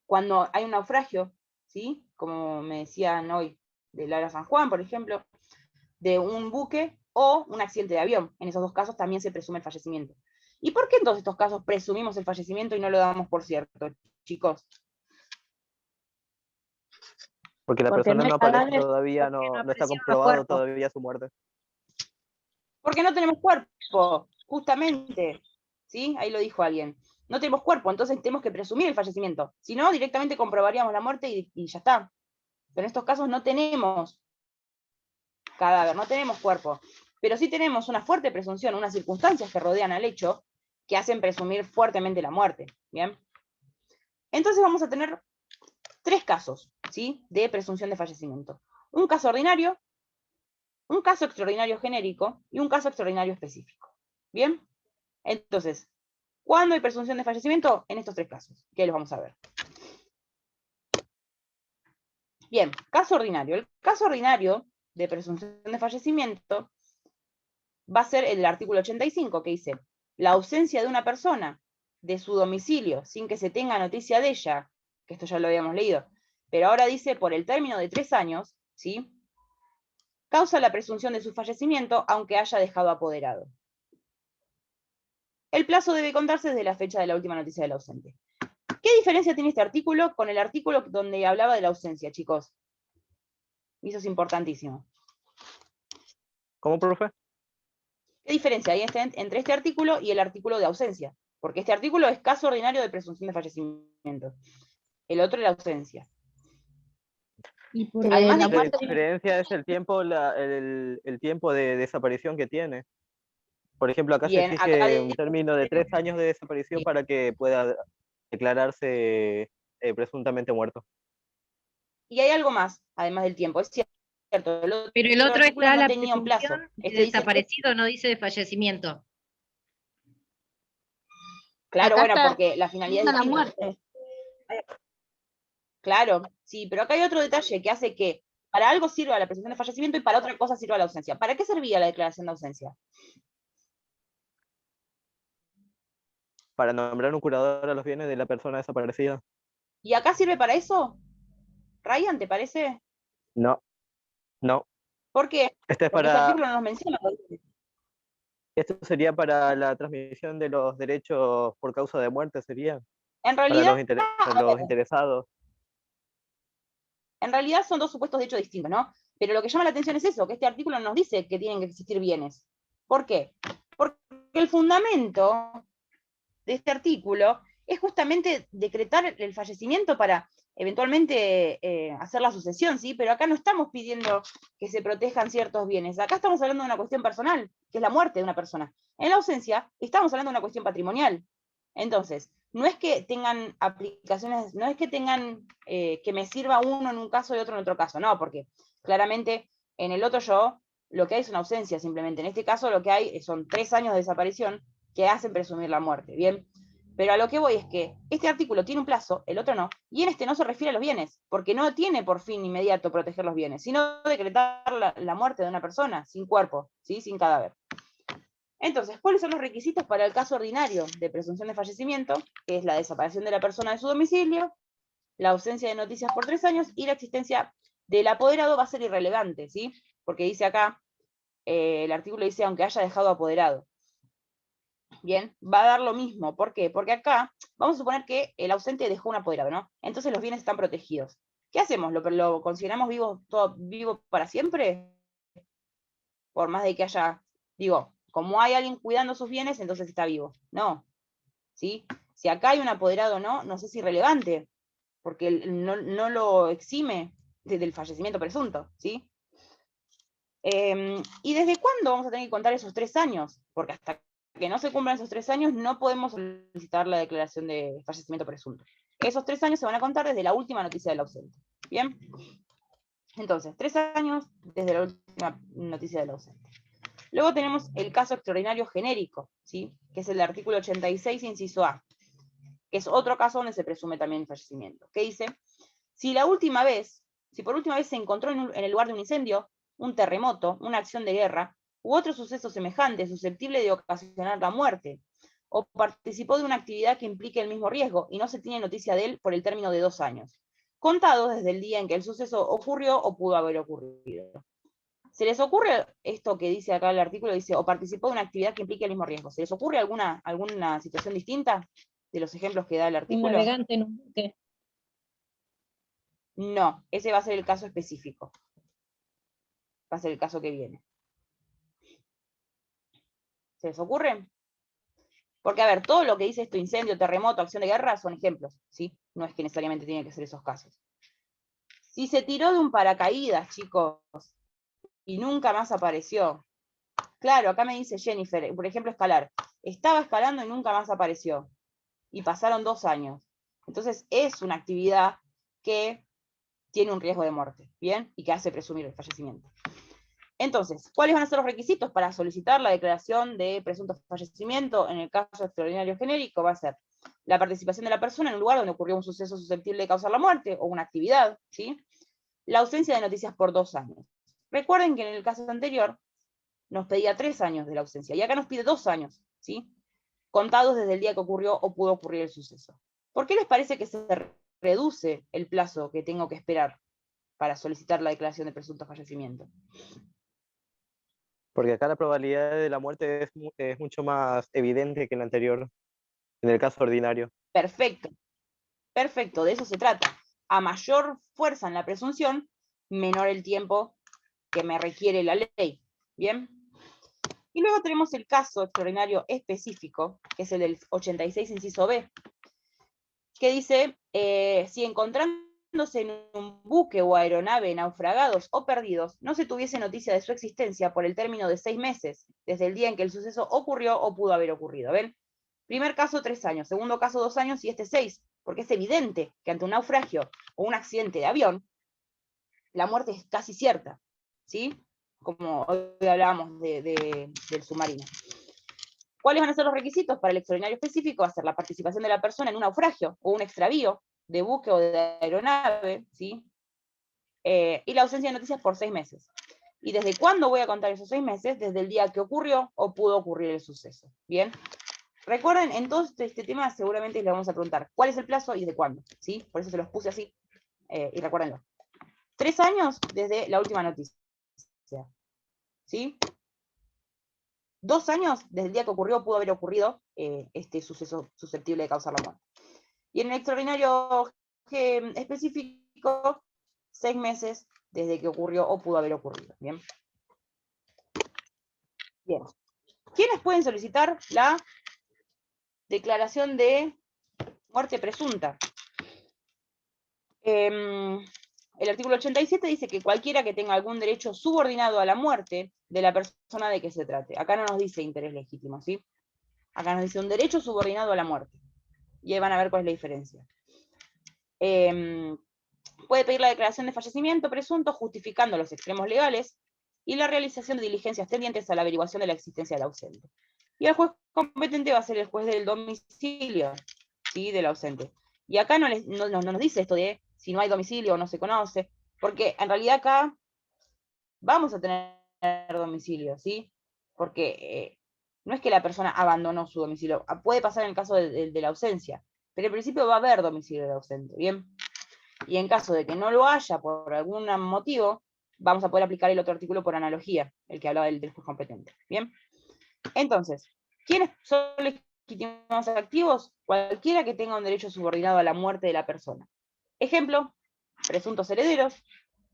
cuando hay un naufragio, ¿sí? Como me decían hoy, de Lara San Juan, por ejemplo, de un buque o un accidente de avión. En esos dos casos también se presume el fallecimiento. ¿Y por qué en todos estos casos presumimos el fallecimiento y no lo damos por cierto, chicos? Porque la Porque persona no hay no aparece cadáver, todavía, porque no no está aparecieron los comprobado cuerpos. todavía su muerte. Porque no tenemos cuerpo, justamente. ¿Sí? Ahí lo dijo alguien. No tenemos cuerpo, entonces tenemos que presumir el fallecimiento. Si no, directamente comprobaríamos la muerte y ya está. Pero en estos casos no tenemos cadáver, no tenemos cuerpo. Pero sí tenemos una fuerte presunción, unas circunstancias que rodean al hecho que hacen presumir fuertemente la muerte. ¿Bien? Entonces vamos a tener 3 casos, ¿sí? De presunción de fallecimiento. Un caso ordinario, un caso extraordinario genérico y un caso extraordinario específico. ¿Bien? Entonces, ¿cuándo hay presunción de fallecimiento? En estos 3 casos, que los vamos a ver. Bien, caso ordinario. El caso ordinario de presunción de fallecimiento va a ser el artículo 85, que dice, la ausencia de una persona de su domicilio sin que se tenga noticia de ella, que esto ya lo habíamos leído, pero ahora dice por el término de 3 años, ¿sí? Causa la presunción de su fallecimiento aunque haya dejado apoderado. El plazo debe contarse desde la fecha de la última noticia del ausente. ¿Qué diferencia tiene este artículo con el artículo donde hablaba de la ausencia, chicos? Y eso es importantísimo. ¿Cómo, profe? ¿Qué diferencia hay entre este artículo y el artículo de ausencia? Porque este artículo es caso ordinario de presunción de fallecimiento. El otro es la ausencia. Y por Además la de La muerte, diferencia es el tiempo, el tiempo de desaparición que tiene. Por ejemplo, acá se bien, acá exige un término de 3 años de desaparición para que pueda declararse presuntamente muerto. y hay algo más, además del tiempo, es cierto. Pero el otro artículo está no la tenía un plazo. presunción de Este dice, desaparecido, no dice de fallecimiento. claro, acá bueno, está porque la finalidad es la distinta. muerte. Claro, sí, pero acá hay otro detalle que hace que para algo sirva la presunción de fallecimiento y para otra cosa sirva la ausencia. ¿Para qué servía la declaración de ausencia? Para nombrar un curador a los bienes de la persona desaparecida. ¿Y acá sirve para eso? Ryan, ¿te parece? No, no. ¿Por qué? Este es Porque este para, artículo no nos menciona. esto sería para la transmisión de los derechos por causa de muerte, sería En para realidad, los interesados. en realidad son dos supuestos de hecho distintos, ¿no? Pero lo que llama la atención es eso, que este artículo nos dice que tienen que existir bienes. ¿Por qué? Porque el fundamento de este artículo es justamente decretar el fallecimiento para eventualmente hacer la sucesión, ¿sí? Pero acá no estamos pidiendo que se protejan ciertos bienes. Acá estamos hablando de una cuestión personal, que es la muerte de una persona. En la ausencia, estamos hablando de una cuestión patrimonial. Entonces, no es que tengan aplicaciones, no es que tengan que me sirva uno en un caso y otro en otro caso, no, porque claramente en el otro yo lo que hay es una ausencia simplemente. En este caso lo que hay son 3 años de desaparición que hacen presumir la muerte, ¿bien? Pero a lo que voy es que este artículo tiene un plazo, el otro no, y en este no se refiere a los bienes, porque no tiene por fin inmediato proteger los bienes, sino decretar la muerte de una persona sin cuerpo, ¿sí? Sin cadáver. Entonces, ¿cuáles son los requisitos para el caso ordinario de presunción de fallecimiento? Que es la desaparición de la persona de su domicilio, la ausencia de noticias por 3 años y la existencia del apoderado va a ser irrelevante, ¿sí? Porque dice acá, el artículo dice, aunque haya dejado apoderado. Bien, va a dar lo mismo. ¿Por qué? Porque acá, vamos a suponer que el ausente dejó un apoderado, ¿no? Entonces los bienes están protegidos. ¿Qué hacemos? ¿Lo consideramos vivo para siempre? Por más de que haya, digo, como hay alguien cuidando sus bienes, entonces está vivo. No, ¿sí? Si acá hay un apoderado o no, no sé si es irrelevante, porque no lo exime del fallecimiento presunto, ¿sí? ¿Y desde cuándo vamos a tener que contar esos 3 años? Porque hasta que no se cumplan esos 3 años, no podemos solicitar la declaración de fallecimiento presunto. Esos 3 años se van a contar desde la última noticia del ausente. ¿Bien? Entonces, 3 años desde la última noticia del ausente. Luego tenemos el caso extraordinario genérico, ¿sí? Que es el del artículo 86, inciso A, que es otro caso donde se presume también fallecimiento. ¿Qué dice? Si por última vez se encontró en el lugar de un incendio, un terremoto, una acción de guerra, u otro suceso semejante susceptible de ocasionar la muerte, o participó de una actividad que implique el mismo riesgo y no se tiene noticia de él por el término de 2 años, contados desde el día en que el suceso ocurrió o pudo haber ocurrido. ¿Se les ocurre esto que dice acá el artículo? Dice, o participó de una actividad que implique el mismo riesgo. ¿Se les ocurre alguna situación distinta de los ejemplos que da el Un artículo? navegante en un buque. No, ese va a ser el caso específico. Va a ser el caso que viene. ¿Se les ocurre? Porque, a ver, todo lo que dice esto, incendio, terremoto, acción de guerra, son ejemplos, ¿sí? No es que necesariamente tienen que ser esos casos. Si se tiró de un paracaídas, chicos, y nunca más apareció. Claro, acá me dice Jennifer, por ejemplo, escalar. Estaba escalando y nunca más apareció. Y pasaron 2 años. Entonces, es una actividad que tiene un riesgo de muerte, ¿bien? Y que hace presumir el fallecimiento. Entonces, ¿cuáles van a ser los requisitos para solicitar la declaración de presunto fallecimiento? En el caso extraordinario genérico va a ser la participación de la persona en un lugar donde ocurrió un suceso susceptible de causar la muerte o una actividad, ¿sí? La ausencia de noticias por 2 años. Recuerden que en el caso anterior nos pedía 3 años de la ausencia y acá nos pide 2 años, ¿sí? Contados desde el día que ocurrió o pudo ocurrir el suceso. ¿Por qué les parece que se reduce el plazo que tengo que esperar para solicitar la declaración de presunto fallecimiento? Porque acá la probabilidad de la muerte es mucho más evidente que en el anterior, en el caso ordinario. Perfecto, perfecto, de eso se trata. A mayor fuerza en la presunción, menor el tiempo que me requiere la ley. ¿Bien? Y luego tenemos el caso extraordinario específico, que es el del 86, inciso B, que dice, si encontrándose en un buque o aeronave naufragados o perdidos, no se tuviese noticia de su existencia por el término de 6 meses, desde el día en que el suceso ocurrió o pudo haber ocurrido. ¿Ven? Primer caso, 3 años. Segundo caso, 2 años y este 6, porque es evidente que ante un naufragio o un accidente de avión, la muerte es casi cierta, ¿sí? Como hoy hablábamos del submarino. ¿Cuáles van a ser los requisitos para el extraordinario específico? Va a ser la participación de la persona en un naufragio o un extravío de buque o de aeronave, ¿sí? Y la ausencia de noticias por 6 meses. ¿Y desde cuándo voy a contar esos 6 meses? Desde el día que ocurrió o pudo ocurrir el suceso. ¿Bien? Recuerden, en todo este tema seguramente les vamos a preguntar cuál es el plazo y de cuándo, ¿sí? Por eso se los puse así, y recuérdenlo. 3 años desde la última noticia. ¿Sí? 2 años desde el día que ocurrió pudo haber ocurrido este suceso susceptible de causar la muerte. Y en el extraordinario específico, 6 meses desde que ocurrió o pudo haber ocurrido. Bien. Bien. ¿Quiénes pueden solicitar la declaración de muerte presunta? El artículo 87 dice que cualquiera que tenga algún derecho subordinado a la muerte de la persona de que se trate. Acá no nos dice interés legítimo, ¿sí? Acá nos dice un derecho subordinado a la muerte. Y ahí van a ver cuál es la diferencia. Puede pedir la declaración de fallecimiento presunto justificando los extremos legales y la realización de diligencias tendientes a la averiguación de la existencia del ausente. Y el juez competente va a ser el juez del domicilio, ¿sí? Del ausente. Y acá no nos dice esto de si no hay domicilio o no se conoce, porque en realidad acá vamos a tener domicilio, ¿sí? Porque no es que la persona abandonó su domicilio, puede pasar en el caso de la ausencia, pero en principio va a haber domicilio del ausente, ¿bien? Y en caso de que no lo haya por algún motivo, vamos a poder aplicar el otro artículo por analogía, el que hablaba del juez competente, ¿bien? Entonces, ¿quiénes son legítimos activos? Cualquiera que tenga un derecho subordinado a la muerte de la persona. Ejemplo, presuntos herederos,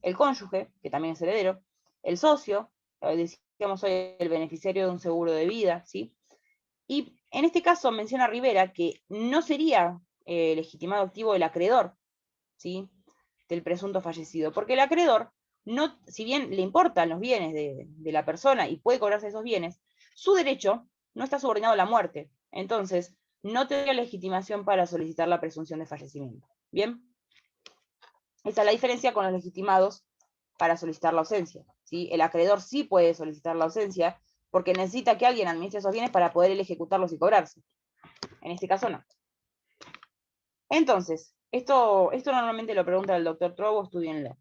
el cónyuge, que también es heredero, el socio, decíamos hoy el beneficiario de un seguro de vida, ¿sí? Y en este caso menciona Rivera que no sería legitimado activo el acreedor, ¿sí? Del presunto fallecido, porque el acreedor, no, si bien le importan los bienes de la persona y puede cobrarse esos bienes, su derecho no está subordinado a la muerte, entonces no tendría legitimación para solicitar la presunción de fallecimiento. ¿Bien? Esa es la diferencia con los legitimados para solicitar la ausencia, ¿sí? El acreedor sí puede solicitar la ausencia porque necesita que alguien administre esos bienes para poder él ejecutarlos y cobrarse. En este caso no. Entonces, esto normalmente lo pregunta el doctor Trobo, estudienlo.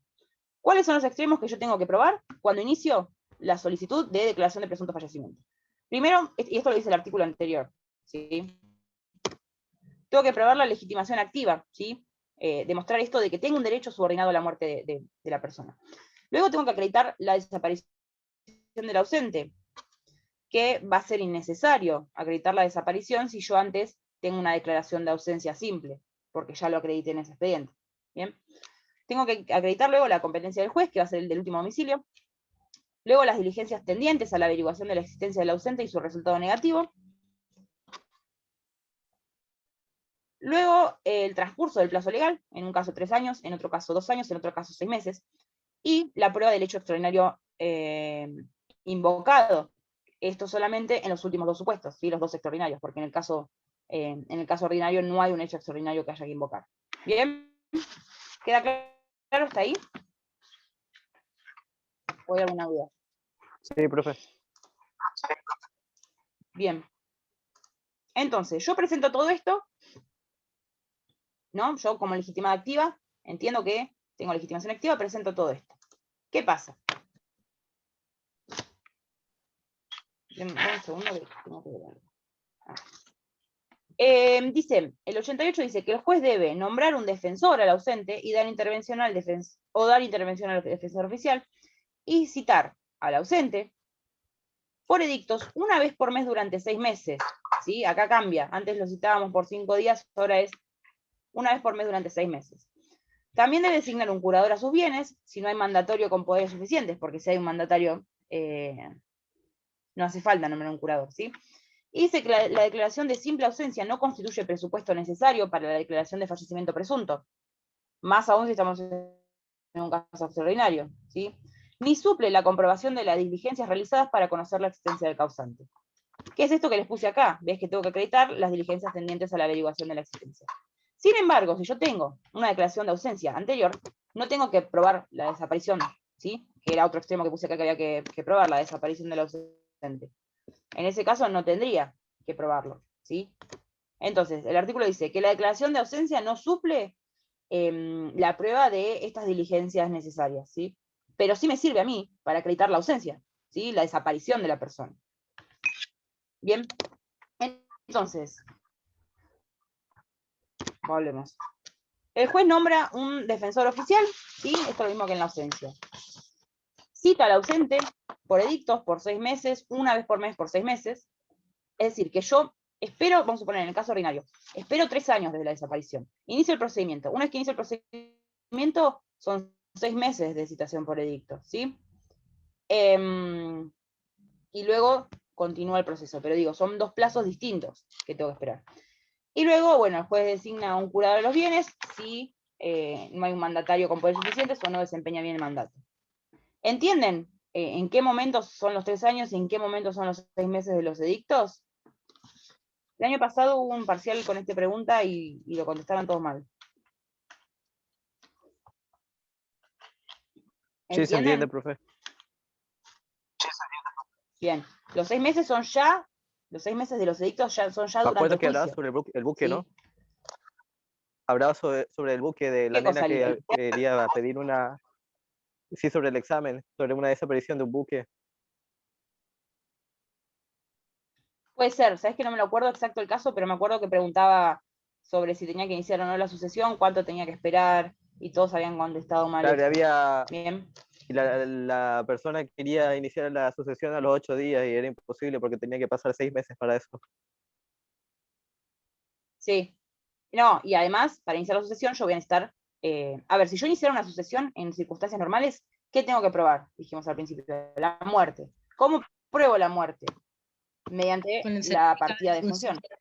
¿Cuáles son los extremos que yo tengo que probar cuando inicio la solicitud de declaración de presunto fallecimiento? Primero, y esto lo dice el artículo anterior, ¿sí? Tengo que probar la legitimación activa, ¿sí? Demostrar esto de que tengo un derecho subordinado a la muerte de la persona. Luego tengo que acreditar la desaparición del ausente, que va a ser innecesario acreditar la desaparición si yo antes tengo una declaración de ausencia simple, porque ya lo acredité en ese expediente. ¿Bien? Tengo que acreditar luego la competencia del juez, que va a ser el del último domicilio. Luego las diligencias tendientes a la averiguación de la existencia del ausente y su resultado negativo. Luego el transcurso del plazo legal, en un caso 3 años, en otro caso 2 años, en otro caso 6 meses. Y la prueba del hecho extraordinario invocado. Esto solamente en los últimos 2 supuestos, ¿sí? Los 2 extraordinarios, porque en el caso ordinario no hay un hecho extraordinario que haya que invocar. ¿Bien? ¿Queda claro hasta ahí? ¿O hay alguna duda? Sí, profe. Bien. Entonces, yo presento todo esto, ¿no? Yo como legitimada activa, entiendo que tengo legitimación activa, presento todo esto. ¿Qué pasa? Un segundo que tengo que ver. Dice, el 88 dice que el juez debe nombrar un defensor al ausente y dar intervención al defensor oficial y citar al ausente por edictos una vez por mes durante 6 meses. ¿Sí? Acá cambia, antes lo citábamos por 5 días, ahora es una vez por mes durante 6 meses. También debe designar un curador a sus bienes, si no hay mandatorio con poderes suficientes, porque si hay un mandatario, no hace falta nombrar un curador, ¿sí? Y dice que la declaración de simple ausencia no constituye presupuesto necesario para la declaración de fallecimiento presunto, más aún si estamos en un caso extraordinario, ¿sí? Ni suple la comprobación de las diligencias realizadas para conocer la existencia del causante. ¿Qué es esto que les puse acá? Ves que tengo que acreditar las diligencias tendientes a la averiguación de la existencia. Sin embargo, si yo tengo una declaración de ausencia anterior, no tengo que probar la desaparición, ¿sí? Que era otro extremo que puse acá que había que probar, la desaparición del ausente. En ese caso no tendría que probarlo, ¿sí? Entonces, el artículo dice que la declaración de ausencia no suple la prueba de estas diligencias necesarias, ¿sí? Pero sí me sirve a mí para acreditar la ausencia, ¿sí? La desaparición de la persona. Bien, entonces, volvemos. El juez nombra un defensor oficial, ¿sí? Esto es lo mismo que en la ausencia. cita al ausente por edictos por 6 meses, una vez por mes por 6 meses. Es decir, que yo espero, vamos a suponer en el caso ordinario, espero 3 años desde la desaparición. Inicio el procedimiento. Una vez que inicio el procedimiento, son 6 meses de citación por edicto, ¿sí? Y luego continúa el proceso. Pero digo, son 2 plazos distintos que tengo que esperar. Y luego, bueno, el juez designa a un curador de los bienes si no hay un mandatario con poderes suficientes o no desempeña bien el mandato. ¿Entienden en qué momentos son los 3 años y en qué momentos son los 6 meses de los edictos? El año pasado hubo un parcial con esta pregunta y lo contestaron todos mal. Sí, se entiende, profe. Bien, los 6 meses son ya, los 6 meses de los edictos son ya Me durante acuerdo el que hablaba juicio. sobre el buque, ¿Sí? ¿no? Hablaba sobre el buque de la ¿Qué cosa? nena que quería pedir una... Sí, sobre el examen, sobre una desaparición de un buque. Puede ser, sabes que no me lo acuerdo exacto el caso, pero me acuerdo que preguntaba sobre si tenía que iniciar o no la sucesión, cuánto tenía que esperar, y todos habían contestado mal. Claro, había... Bien. Y la persona quería iniciar la sucesión a los 8 días y era imposible porque tenía que pasar 6 meses para eso. Sí. No, y además, para iniciar la sucesión yo voy a necesitar... a ver, si yo iniciara una sucesión en circunstancias normales, ¿qué tengo que probar? Dijimos al principio, la muerte. ¿Cómo pruebo la muerte? Mediante Con el la certificado partida de de función. función.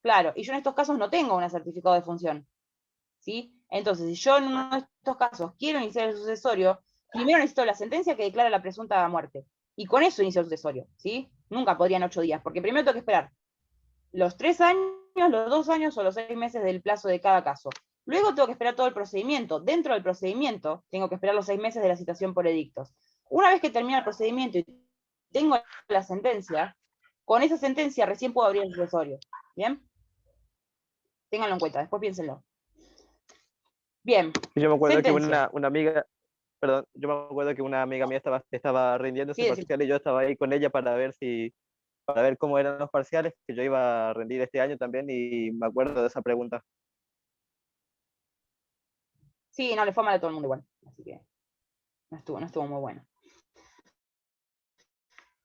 Claro, y yo en estos casos no tengo un certificado de función. ¿Sí? Entonces, si yo en uno de estos casos quiero iniciar el sucesorio, primero necesito la sentencia que declara la presunta muerte. Y con eso inicio el sucesorio, ¿sí? Nunca podrían 8 días, porque primero tengo que esperar los 3 años, los 2 años o los 6 meses del plazo de cada caso. Luego tengo que esperar todo el procedimiento. Dentro del procedimiento tengo que esperar los 6 meses de la citación por edictos. Una vez que termina el procedimiento y tengo la sentencia, con esa sentencia recién puedo abrir el sucesorio. ¿Bien? Ténganlo en cuenta, después piénsenlo. Bien. Yo me acuerdo sentencia. que una amiga, perdón, yo me acuerdo que una amiga mía estaba rindiendo ese parcial y yo estaba ahí con ella para ver cómo eran los parciales, que yo iba a rendir este año también, y me acuerdo de esa pregunta. Sí, no, le fue mal a todo el mundo igual, así que no estuvo muy bueno.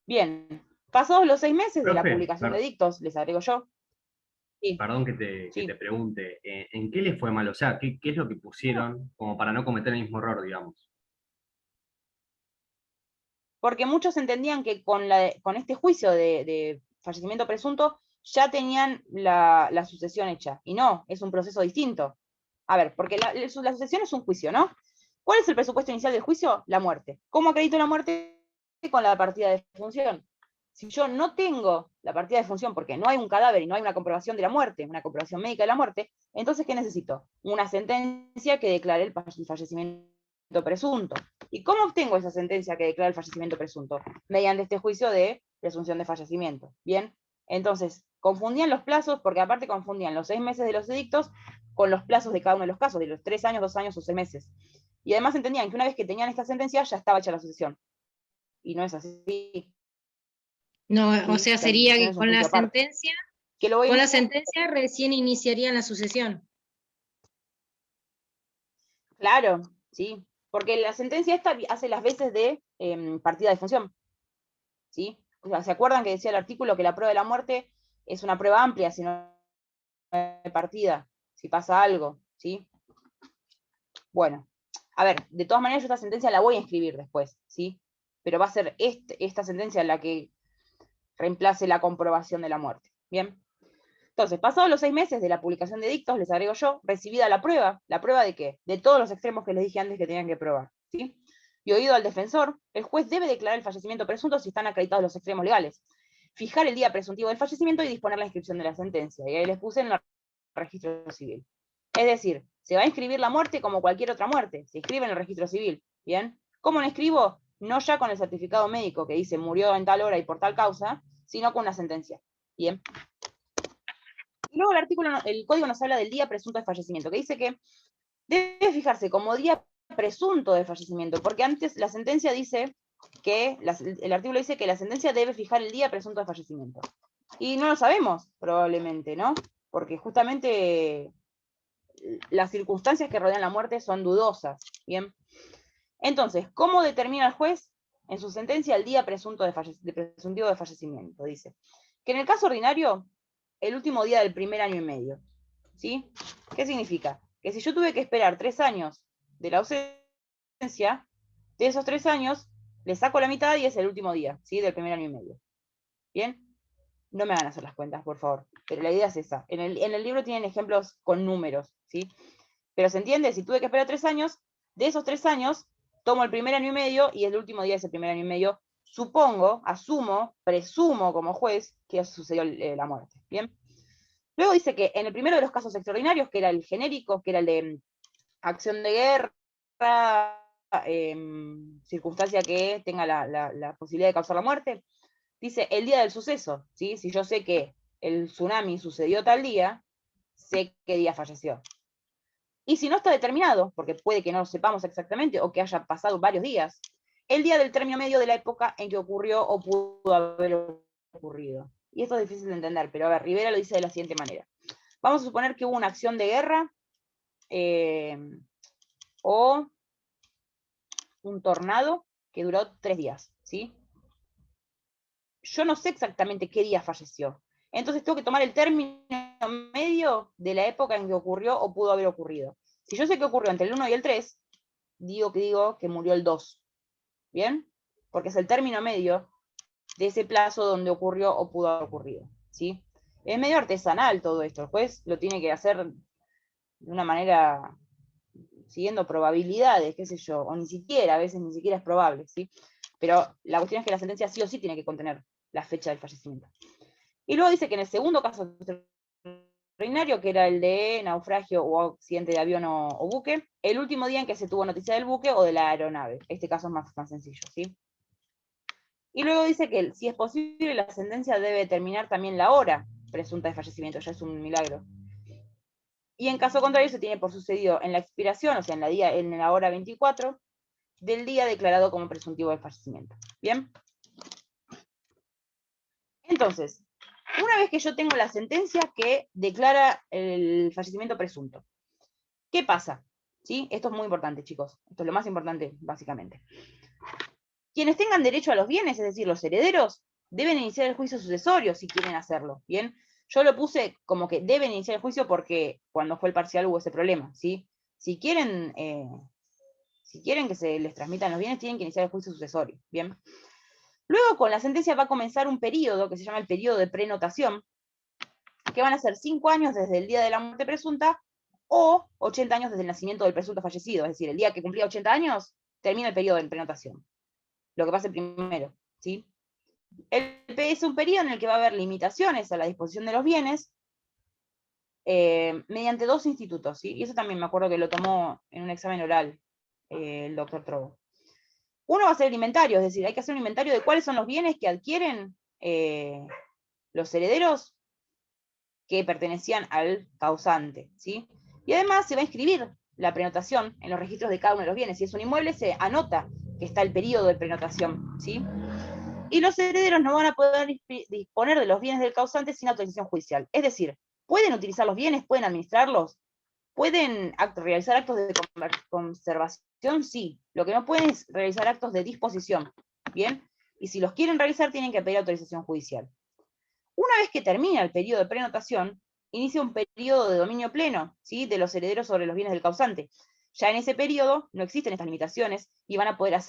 Bien, pasados los 6 meses de la publicación de edictos, les agrego yo. Sí. Perdón que te pregunte, ¿en qué les fue mal? O sea, ¿qué es lo que pusieron como para no cometer el mismo error, digamos? Porque muchos entendían que con este juicio de fallecimiento presunto ya tenían la sucesión hecha. Y no, es un proceso distinto. A ver, porque la sucesión es un juicio, ¿no? ¿Cuál es el presupuesto inicial del juicio? La muerte. ¿Cómo acredito la muerte? Con la partida de función. Si yo no tengo la partida de función porque no hay un cadáver y no hay una comprobación de la muerte, una comprobación médica de la muerte, entonces ¿qué necesito? Una sentencia que declare el fallecimiento presunto. ¿Y cómo obtengo esa sentencia que declara el fallecimiento presunto? Mediante este juicio de presunción de fallecimiento. Bien, entonces confundían los plazos porque aparte confundían los 6 meses de los edictos con los plazos de cada uno de los casos, de los 3 años, 2 años o 6 meses. Y además entendían que una vez que tenían esta sentencia ya estaba hecha la sucesión. Y no es así. No, o sea, sería que con la sentencia recién iniciarían la sucesión. Claro, sí, porque la sentencia esta hace las veces de partida de función. ¿Sí? O sea, ¿se acuerdan que decía el artículo que la prueba de la muerte es una prueba amplia, si no hay partida, si pasa algo, ¿sí? Bueno, a ver, de todas maneras yo esta sentencia la voy a escribir después, ¿sí? Pero va a ser esta sentencia la que reemplace la comprobación de la muerte. ¿Bien? Entonces, pasados los 6 meses de la publicación de edictos, les agrego yo, recibida la prueba ¿de qué? De todos los extremos que les dije antes que tenían que probar, ¿sí? Y oído al defensor, el juez debe declarar el fallecimiento presunto si están acreditados los extremos legales, fijar el día presuntivo del fallecimiento y disponer la inscripción de la sentencia. Y ahí les puse en el registro civil. Es decir, se va a inscribir la muerte como cualquier otra muerte, se inscribe en el registro civil, ¿bien? ¿Cómo lo inscribo? No ya con el certificado médico que dice murió en tal hora y por tal causa, sino con una sentencia, ¿bien? Y luego el código nos habla del día presunto de fallecimiento, que dice que debe fijarse como día presunto de fallecimiento, porque antes la sentencia dice que, el artículo dice que la sentencia debe fijar el día presunto de fallecimiento. Y no lo sabemos, probablemente, ¿no? Porque justamente las circunstancias que rodean la muerte son dudosas, ¿bien? Entonces, ¿cómo determina el juez en su sentencia el día presuntivo de fallecimiento? Dice que en el caso ordinario, el último día del primer año y medio. ¿Sí? ¿Qué significa? Que si yo tuve que esperar 3 años de la ausencia, de esos 3 años, le saco la mitad y es el último día, ¿sí? Del primer año y medio. ¿Bien? No me van a hacer las cuentas, por favor. Pero la idea es esa. En el libro tienen ejemplos con números, ¿sí? Pero se entiende, si tuve que esperar 3 años, de esos 3 años, tomo el primer año y medio y el último día de ese primer año y medio, supongo, asumo, presumo como juez que sucedió la muerte. ¿Bien? Luego dice que en el primero de los casos extraordinarios, que era el genérico, que era el de acción de guerra, circunstancia que tenga la posibilidad de causar la muerte, dice el día del suceso, ¿sí? Si yo sé que el tsunami sucedió tal día, sé qué día falleció. Y si no está determinado, porque puede que no lo sepamos exactamente o que haya pasado varios días, el día del término medio de la época en que ocurrió o pudo haber ocurrido. Y esto es difícil de entender, pero a ver, Rivera lo dice de la siguiente manera. Vamos a suponer que hubo una acción de guerra o un tornado que duró 3 días, ¿sí? Yo no sé exactamente qué día falleció. Entonces tengo que tomar el término medio de la época en que ocurrió o pudo haber ocurrido. Si yo sé que ocurrió entre el 1 y el 3, digo que murió el 2. ¿Bien? Porque es el término medio de ese plazo donde ocurrió o pudo haber ocurrido. ¿Sí? Es medio artesanal todo esto. El juez lo tiene que hacer de una manera siguiendo probabilidades, qué sé yo, o ni siquiera, a veces ni siquiera es probable, ¿sí? Pero la cuestión es que la sentencia sí o sí tiene que contener la fecha del fallecimiento. Y luego dice que en el segundo caso extraordinario, que era el de naufragio o accidente de avión o buque, el último día en que se tuvo noticia del buque o de la aeronave. Este caso es más sencillo, ¿sí? Y luego dice que si es posible, la sentencia debe determinar también la hora presunta de fallecimiento, ya es un milagro. Y en caso contrario, se tiene por sucedido en la expiración, o sea, en la hora 24, del día declarado como presuntivo de fallecimiento. ¿Bien? Entonces, una vez que yo tengo la sentencia que declara el fallecimiento presunto, ¿qué pasa? ¿Sí? Esto es muy importante, chicos. Esto es lo más importante, básicamente. Quienes tengan derecho a los bienes, es decir, los herederos, deben iniciar el juicio sucesorio si quieren hacerlo. ¿Bien? Yo lo puse como que deben iniciar el juicio porque cuando fue el parcial hubo ese problema. ¿Sí? Si quieren que se les transmitan los bienes, tienen que iniciar el juicio sucesorio. ¿Bien? Luego, con la sentencia va a comenzar un periodo que se llama el periodo de prenotación, que van a ser 5 años desde el día de la muerte presunta o 80 años desde el nacimiento del presunto fallecido. Es decir, el día que cumplía 80 años, termina el periodo de prenotación. Lo que pase primero, ¿sí? Es un periodo en el que va a haber limitaciones a la disposición de los bienes mediante 2 institutos, ¿sí? Y eso también me acuerdo que lo tomó en un examen oral el doctor Trobo. Uno va a ser el inventario, es decir, hay que hacer un inventario de cuáles son los bienes que adquieren los herederos que pertenecían al causante, ¿sí? Y además se va a inscribir la prenotación en los registros de cada uno de los bienes. Si es un inmueble, se anota que está el periodo de prenotación, ¿sí? Y los herederos no van a poder disponer de los bienes del causante sin autorización judicial. Es decir, pueden utilizar los bienes, pueden administrarlos, pueden realizar actos de conservación, sí. Lo que no pueden es realizar actos de disposición, ¿bien? Y si los quieren realizar, tienen que pedir autorización judicial. Una vez que termina el periodo de prenotación, inicia un periodo de dominio pleno, ¿sí? De los herederos sobre los bienes del causante. Ya en ese periodo no existen estas limitaciones y van a poder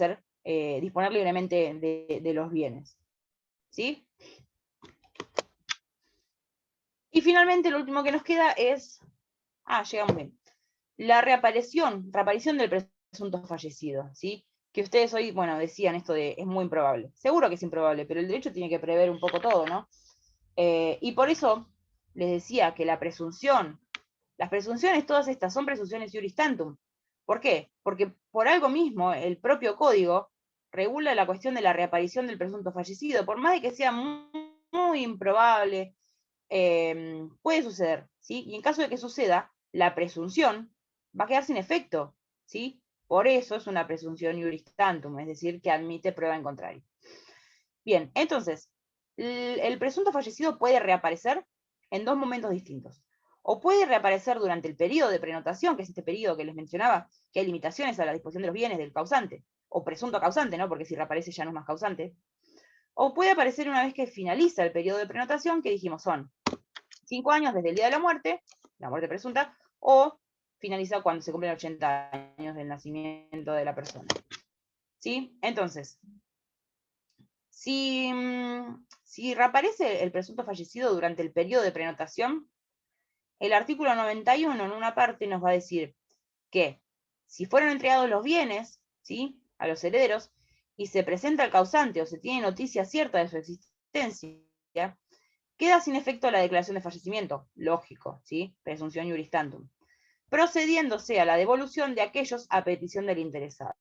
disponer libremente de los bienes. ¿Sí? Y finalmente lo último que nos queda es, llegamos bien, la reaparición del presunto fallecido, ¿sí? Que ustedes hoy, bueno, decían esto de es muy improbable. Seguro que es improbable, pero el derecho tiene que prever un poco todo, ¿no? Y por eso les decía que las presunciones todas estas son presunciones iuris tantum. ¿Por qué? Porque por algo mismo el propio código regula la cuestión de la reaparición del presunto fallecido, por más de que sea muy, muy improbable, puede suceder, ¿sí? Y en caso de que suceda, la presunción va a quedar sin efecto, ¿sí? Por eso es una presunción iuris tantum, es decir, que admite prueba en contrario. Bien, entonces, el presunto fallecido puede reaparecer en 2 momentos distintos. o puede reaparecer durante el periodo de prenotación, que es este periodo que les mencionaba, que hay limitaciones a la disposición de los bienes del causante, o presunto causante, ¿no? Porque si reaparece ya no es más causante, o puede aparecer una vez que finaliza el periodo de prenotación, que dijimos son 5 años desde el día de la muerte presunta, o finaliza cuando se cumplen 80 años del nacimiento de la persona. ¿Sí? Entonces, si reaparece el presunto fallecido durante el periodo de prenotación, el artículo 91 en una parte nos va a decir que si fueron entregados los bienes, ¿sí?, a los herederos, y se presenta el causante o se tiene noticia cierta de su existencia, queda sin efecto la declaración de fallecimiento, lógico, ¿sí?, presunción iuris tantum, procediéndose a la devolución de aquellos a petición del interesado.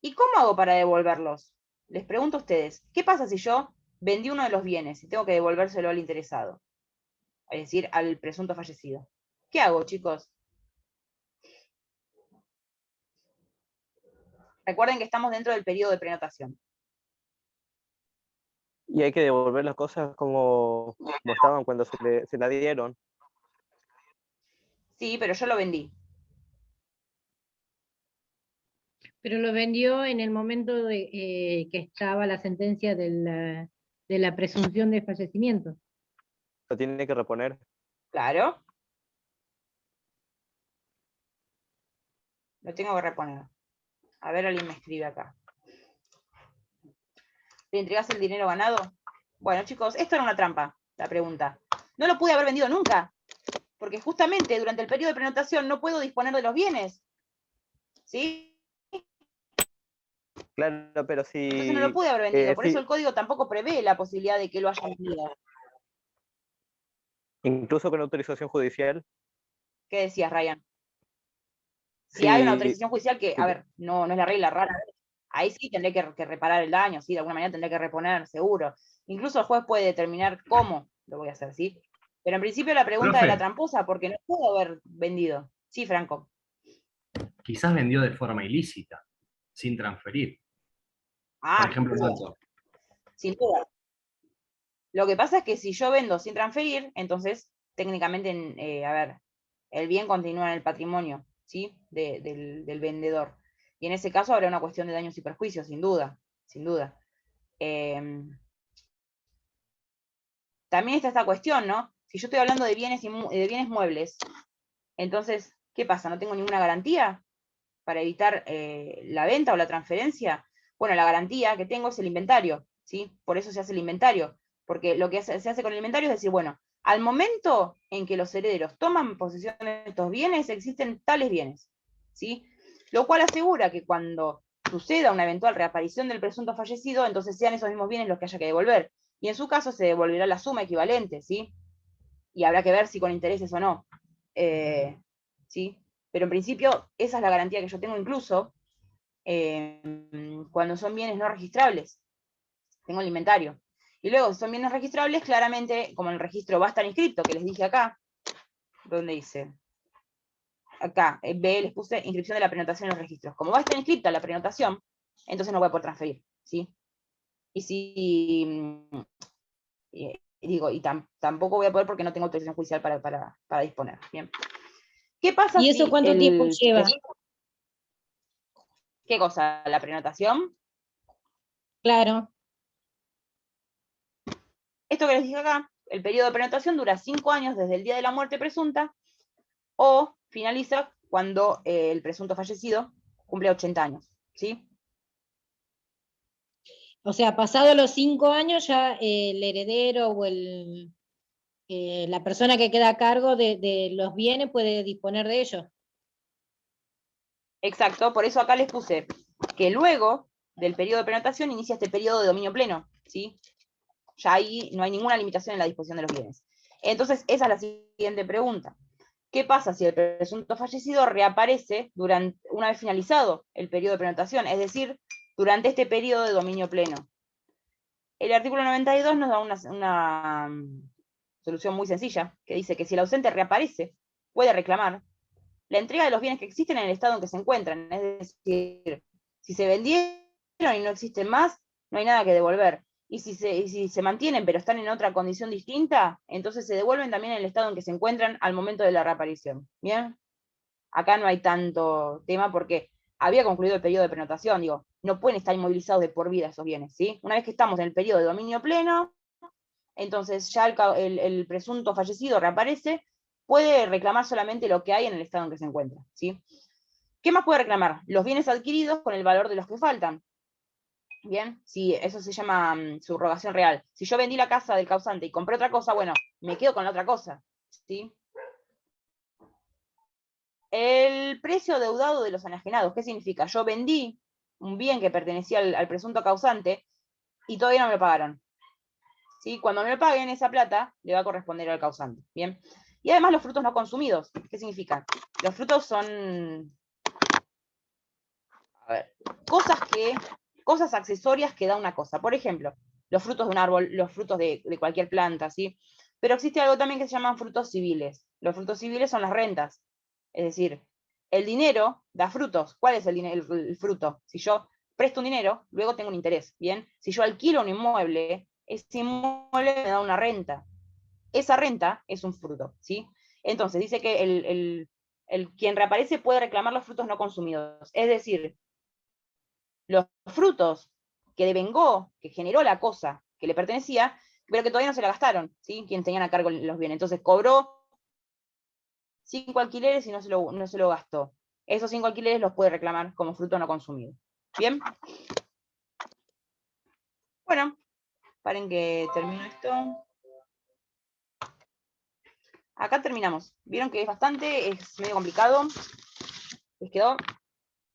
¿Y cómo hago para devolverlos? Les pregunto a ustedes, ¿qué pasa si yo vendí uno de los bienes y tengo que devolvérselo al interesado? Es decir, al presunto fallecido. ¿Qué hago, chicos? Recuerden que estamos dentro del periodo de prenotación. Y hay que devolver las cosas como estaban cuando se la dieron. Sí, pero yo lo vendí. Pero lo vendió en el momento de que estaba la sentencia de la presunción de fallecimiento. Lo tiene que reponer. Claro. Lo tengo que reponer. A ver, alguien me escribe acá. ¿Le entregás el dinero ganado? Bueno, chicos, esto era una trampa, la pregunta. No lo pude haber vendido nunca, porque justamente durante el periodo de prenotación no puedo disponer de los bienes. ¿Sí? Claro, pero si... Entonces no lo pude haber vendido, por sí, eso el código tampoco prevé la posibilidad de que lo haya vendido. incluso con autorización judicial. ¿Qué decías, Ryan? Si Sí, hay una autorización judicial que, sí, a ver, no es la regla rara, ahí sí tendré que reparar el daño, sí, de alguna manera tendré que reponer, seguro. Incluso el juez puede determinar cómo lo voy a hacer, ¿sí? Pero en principio la pregunta de la Profe. tramposa, porque no puedo haber vendido. Sí, Franco. Quizás vendió de forma ilícita, sin transferir. Por ejemplo, Sin duda. Sin duda. Lo que pasa es que si yo vendo sin transferir, entonces técnicamente, a ver, el bien continúa en el patrimonio, ¿sí? Del vendedor. Y en ese caso habrá una cuestión de daños y perjuicios, sin duda, sin duda. También está esta cuestión, ¿no? Si yo estoy hablando de bienes muebles, entonces, ¿qué pasa? ¿No tengo ninguna garantía para evitar la venta o la transferencia? Bueno, la garantía que tengo es el inventario, ¿sí? Por eso se hace el inventario, porque lo que se hace con el inventario es decir, bueno, al momento en que los herederos toman posesión de estos bienes, existen tales bienes, ¿sí? Lo cual asegura que cuando suceda una eventual reaparición del presunto fallecido, entonces sean esos mismos bienes los que haya que devolver. Y en su caso se devolverá la suma equivalente, ¿sí? Y habrá que ver si con intereses o no. ¿Sí? Pero en principio esa es la garantía que yo tengo incluso cuando son bienes no registrables. Tengo el inventario. Y luego, si son bienes registrables, claramente, como el registro va a estar inscrito, que les dije acá, ¿dónde dice? Acá, B, les puse inscripción de la prenotación en los registros. Como va a estar inscrita la prenotación, entonces no voy a poder transferir, ¿sí? Y si, digo, y tampoco voy a poder porque no tengo autorización judicial para disponer, ¿bien? ¿Qué pasa ¿Y eso si cuánto tiempo lleva? ¿Qué cosa? ¿La prenotación? Claro. Esto que les dije acá, el periodo de prenotación dura 5 años desde el día de la muerte presunta, o finaliza cuando el presunto fallecido cumple 80 años, ¿sí? O sea, pasado los 5 años ya el heredero o la persona que queda a cargo de los bienes puede disponer de ellos. Exacto, por eso acá les puse que luego del periodo de prenotación inicia este periodo de dominio pleno, ¿sí? Ya ahí no hay ninguna limitación en la disposición de los bienes. Entonces, esa es la siguiente pregunta. ¿Qué pasa si el presunto fallecido reaparece una vez finalizado el periodo de prenotación? Es decir, durante este periodo de dominio pleno. El artículo 92 nos da una solución muy sencilla, que dice que si el ausente reaparece, puede reclamar la entrega de los bienes que existen en el estado en que se encuentran. Es decir, si se vendieron y no existen más, no hay nada que devolver. y si se mantienen pero están en otra condición distinta, entonces se devuelven también en el estado en que se encuentran al momento de la reaparición. ¿Bien? Acá no hay tanto tema porque había concluido el periodo de prenotación, digo, no pueden estar inmovilizados de por vida esos bienes, ¿sí? Una vez que estamos en el periodo de dominio pleno, entonces ya el presunto fallecido reaparece, puede reclamar solamente lo que hay en el estado en que se encuentra, ¿sí? ¿Qué más puede reclamar? Los bienes adquiridos con el valor de los que faltan. Bien, sí, eso se llama subrogación real. Si yo vendí la casa del causante y compré otra cosa, bueno, me quedo con la otra cosa, ¿sí? El precio deudado de los enajenados, ¿qué significa? Yo vendí un bien que pertenecía al presunto causante y todavía no me lo pagaron. ¿Sí? Cuando me lo paguen, esa plata le va a corresponder al causante. ¿Bien? Y además los frutos no consumidos, ¿qué significa? Los frutos son cosas accesorias que da una cosa. Por ejemplo, los frutos de un árbol, los frutos de cualquier planta, ¿sí? Pero existe algo también que se llaman frutos civiles. Los frutos civiles son las rentas. Es decir, el dinero da frutos. ¿Cuál es el fruto? Si yo presto un dinero, luego tengo un interés, ¿bien? Si yo alquilo un inmueble, ese inmueble me da una renta. Esa renta es un fruto, ¿sí? Entonces, dice que quien reaparece puede reclamar los frutos no consumidos. Es decir, los frutos que devengó, que generó la cosa que le pertenecía, pero que todavía no se la gastaron, ¿sí? Quien tenían a cargo los bienes. Entonces cobró 5 alquileres y no se lo gastó. Esos 5 alquileres los puede reclamar como fruto no consumido. ¿Bien? Bueno, paren que termino esto. Acá terminamos. Vieron que es bastante, es medio complicado. ¿Les quedó?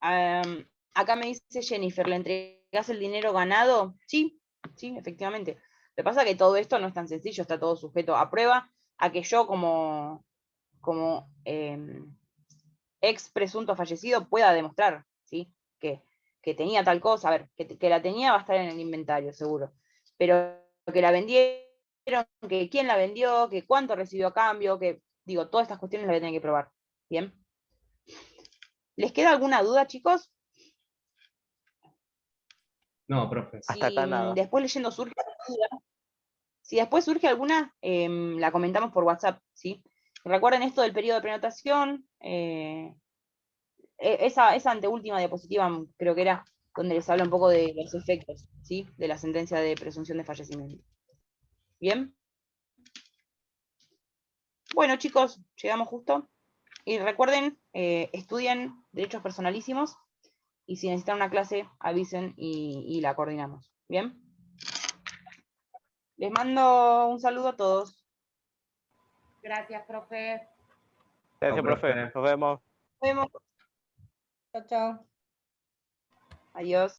Acá me dice Jennifer, ¿le entregás el dinero ganado? Sí, sí, efectivamente. Lo que pasa es que todo esto no es tan sencillo, está todo sujeto a prueba, a que yo como ex presunto fallecido pueda demostrar, ¿sí? Que tenía tal cosa, a ver, que la tenía va a estar en el inventario, seguro. Pero que la vendieron, que quién la vendió, que cuánto recibió a cambio, que, digo, todas estas cuestiones las voy a tener que probar. ¿Bien? ¿Les queda alguna duda, chicos? No, profe. Hasta acá nada. Después leyendo surge alguna duda. Si después surge alguna, la comentamos por WhatsApp, ¿sí? Recuerden esto del periodo de prenotación, esa anteúltima diapositiva creo que era donde les habla un poco de los efectos, ¿sí? De la sentencia de presunción de fallecimiento. ¿Bien? Bueno, chicos, llegamos justo. Y recuerden, estudien derechos personalísimos, y si necesitan una clase, avisen y la coordinamos. ¿Bien? Les mando un saludo a todos. Gracias, profe. Gracias, profe. Nos vemos. Nos vemos. Chao, chao. Adiós.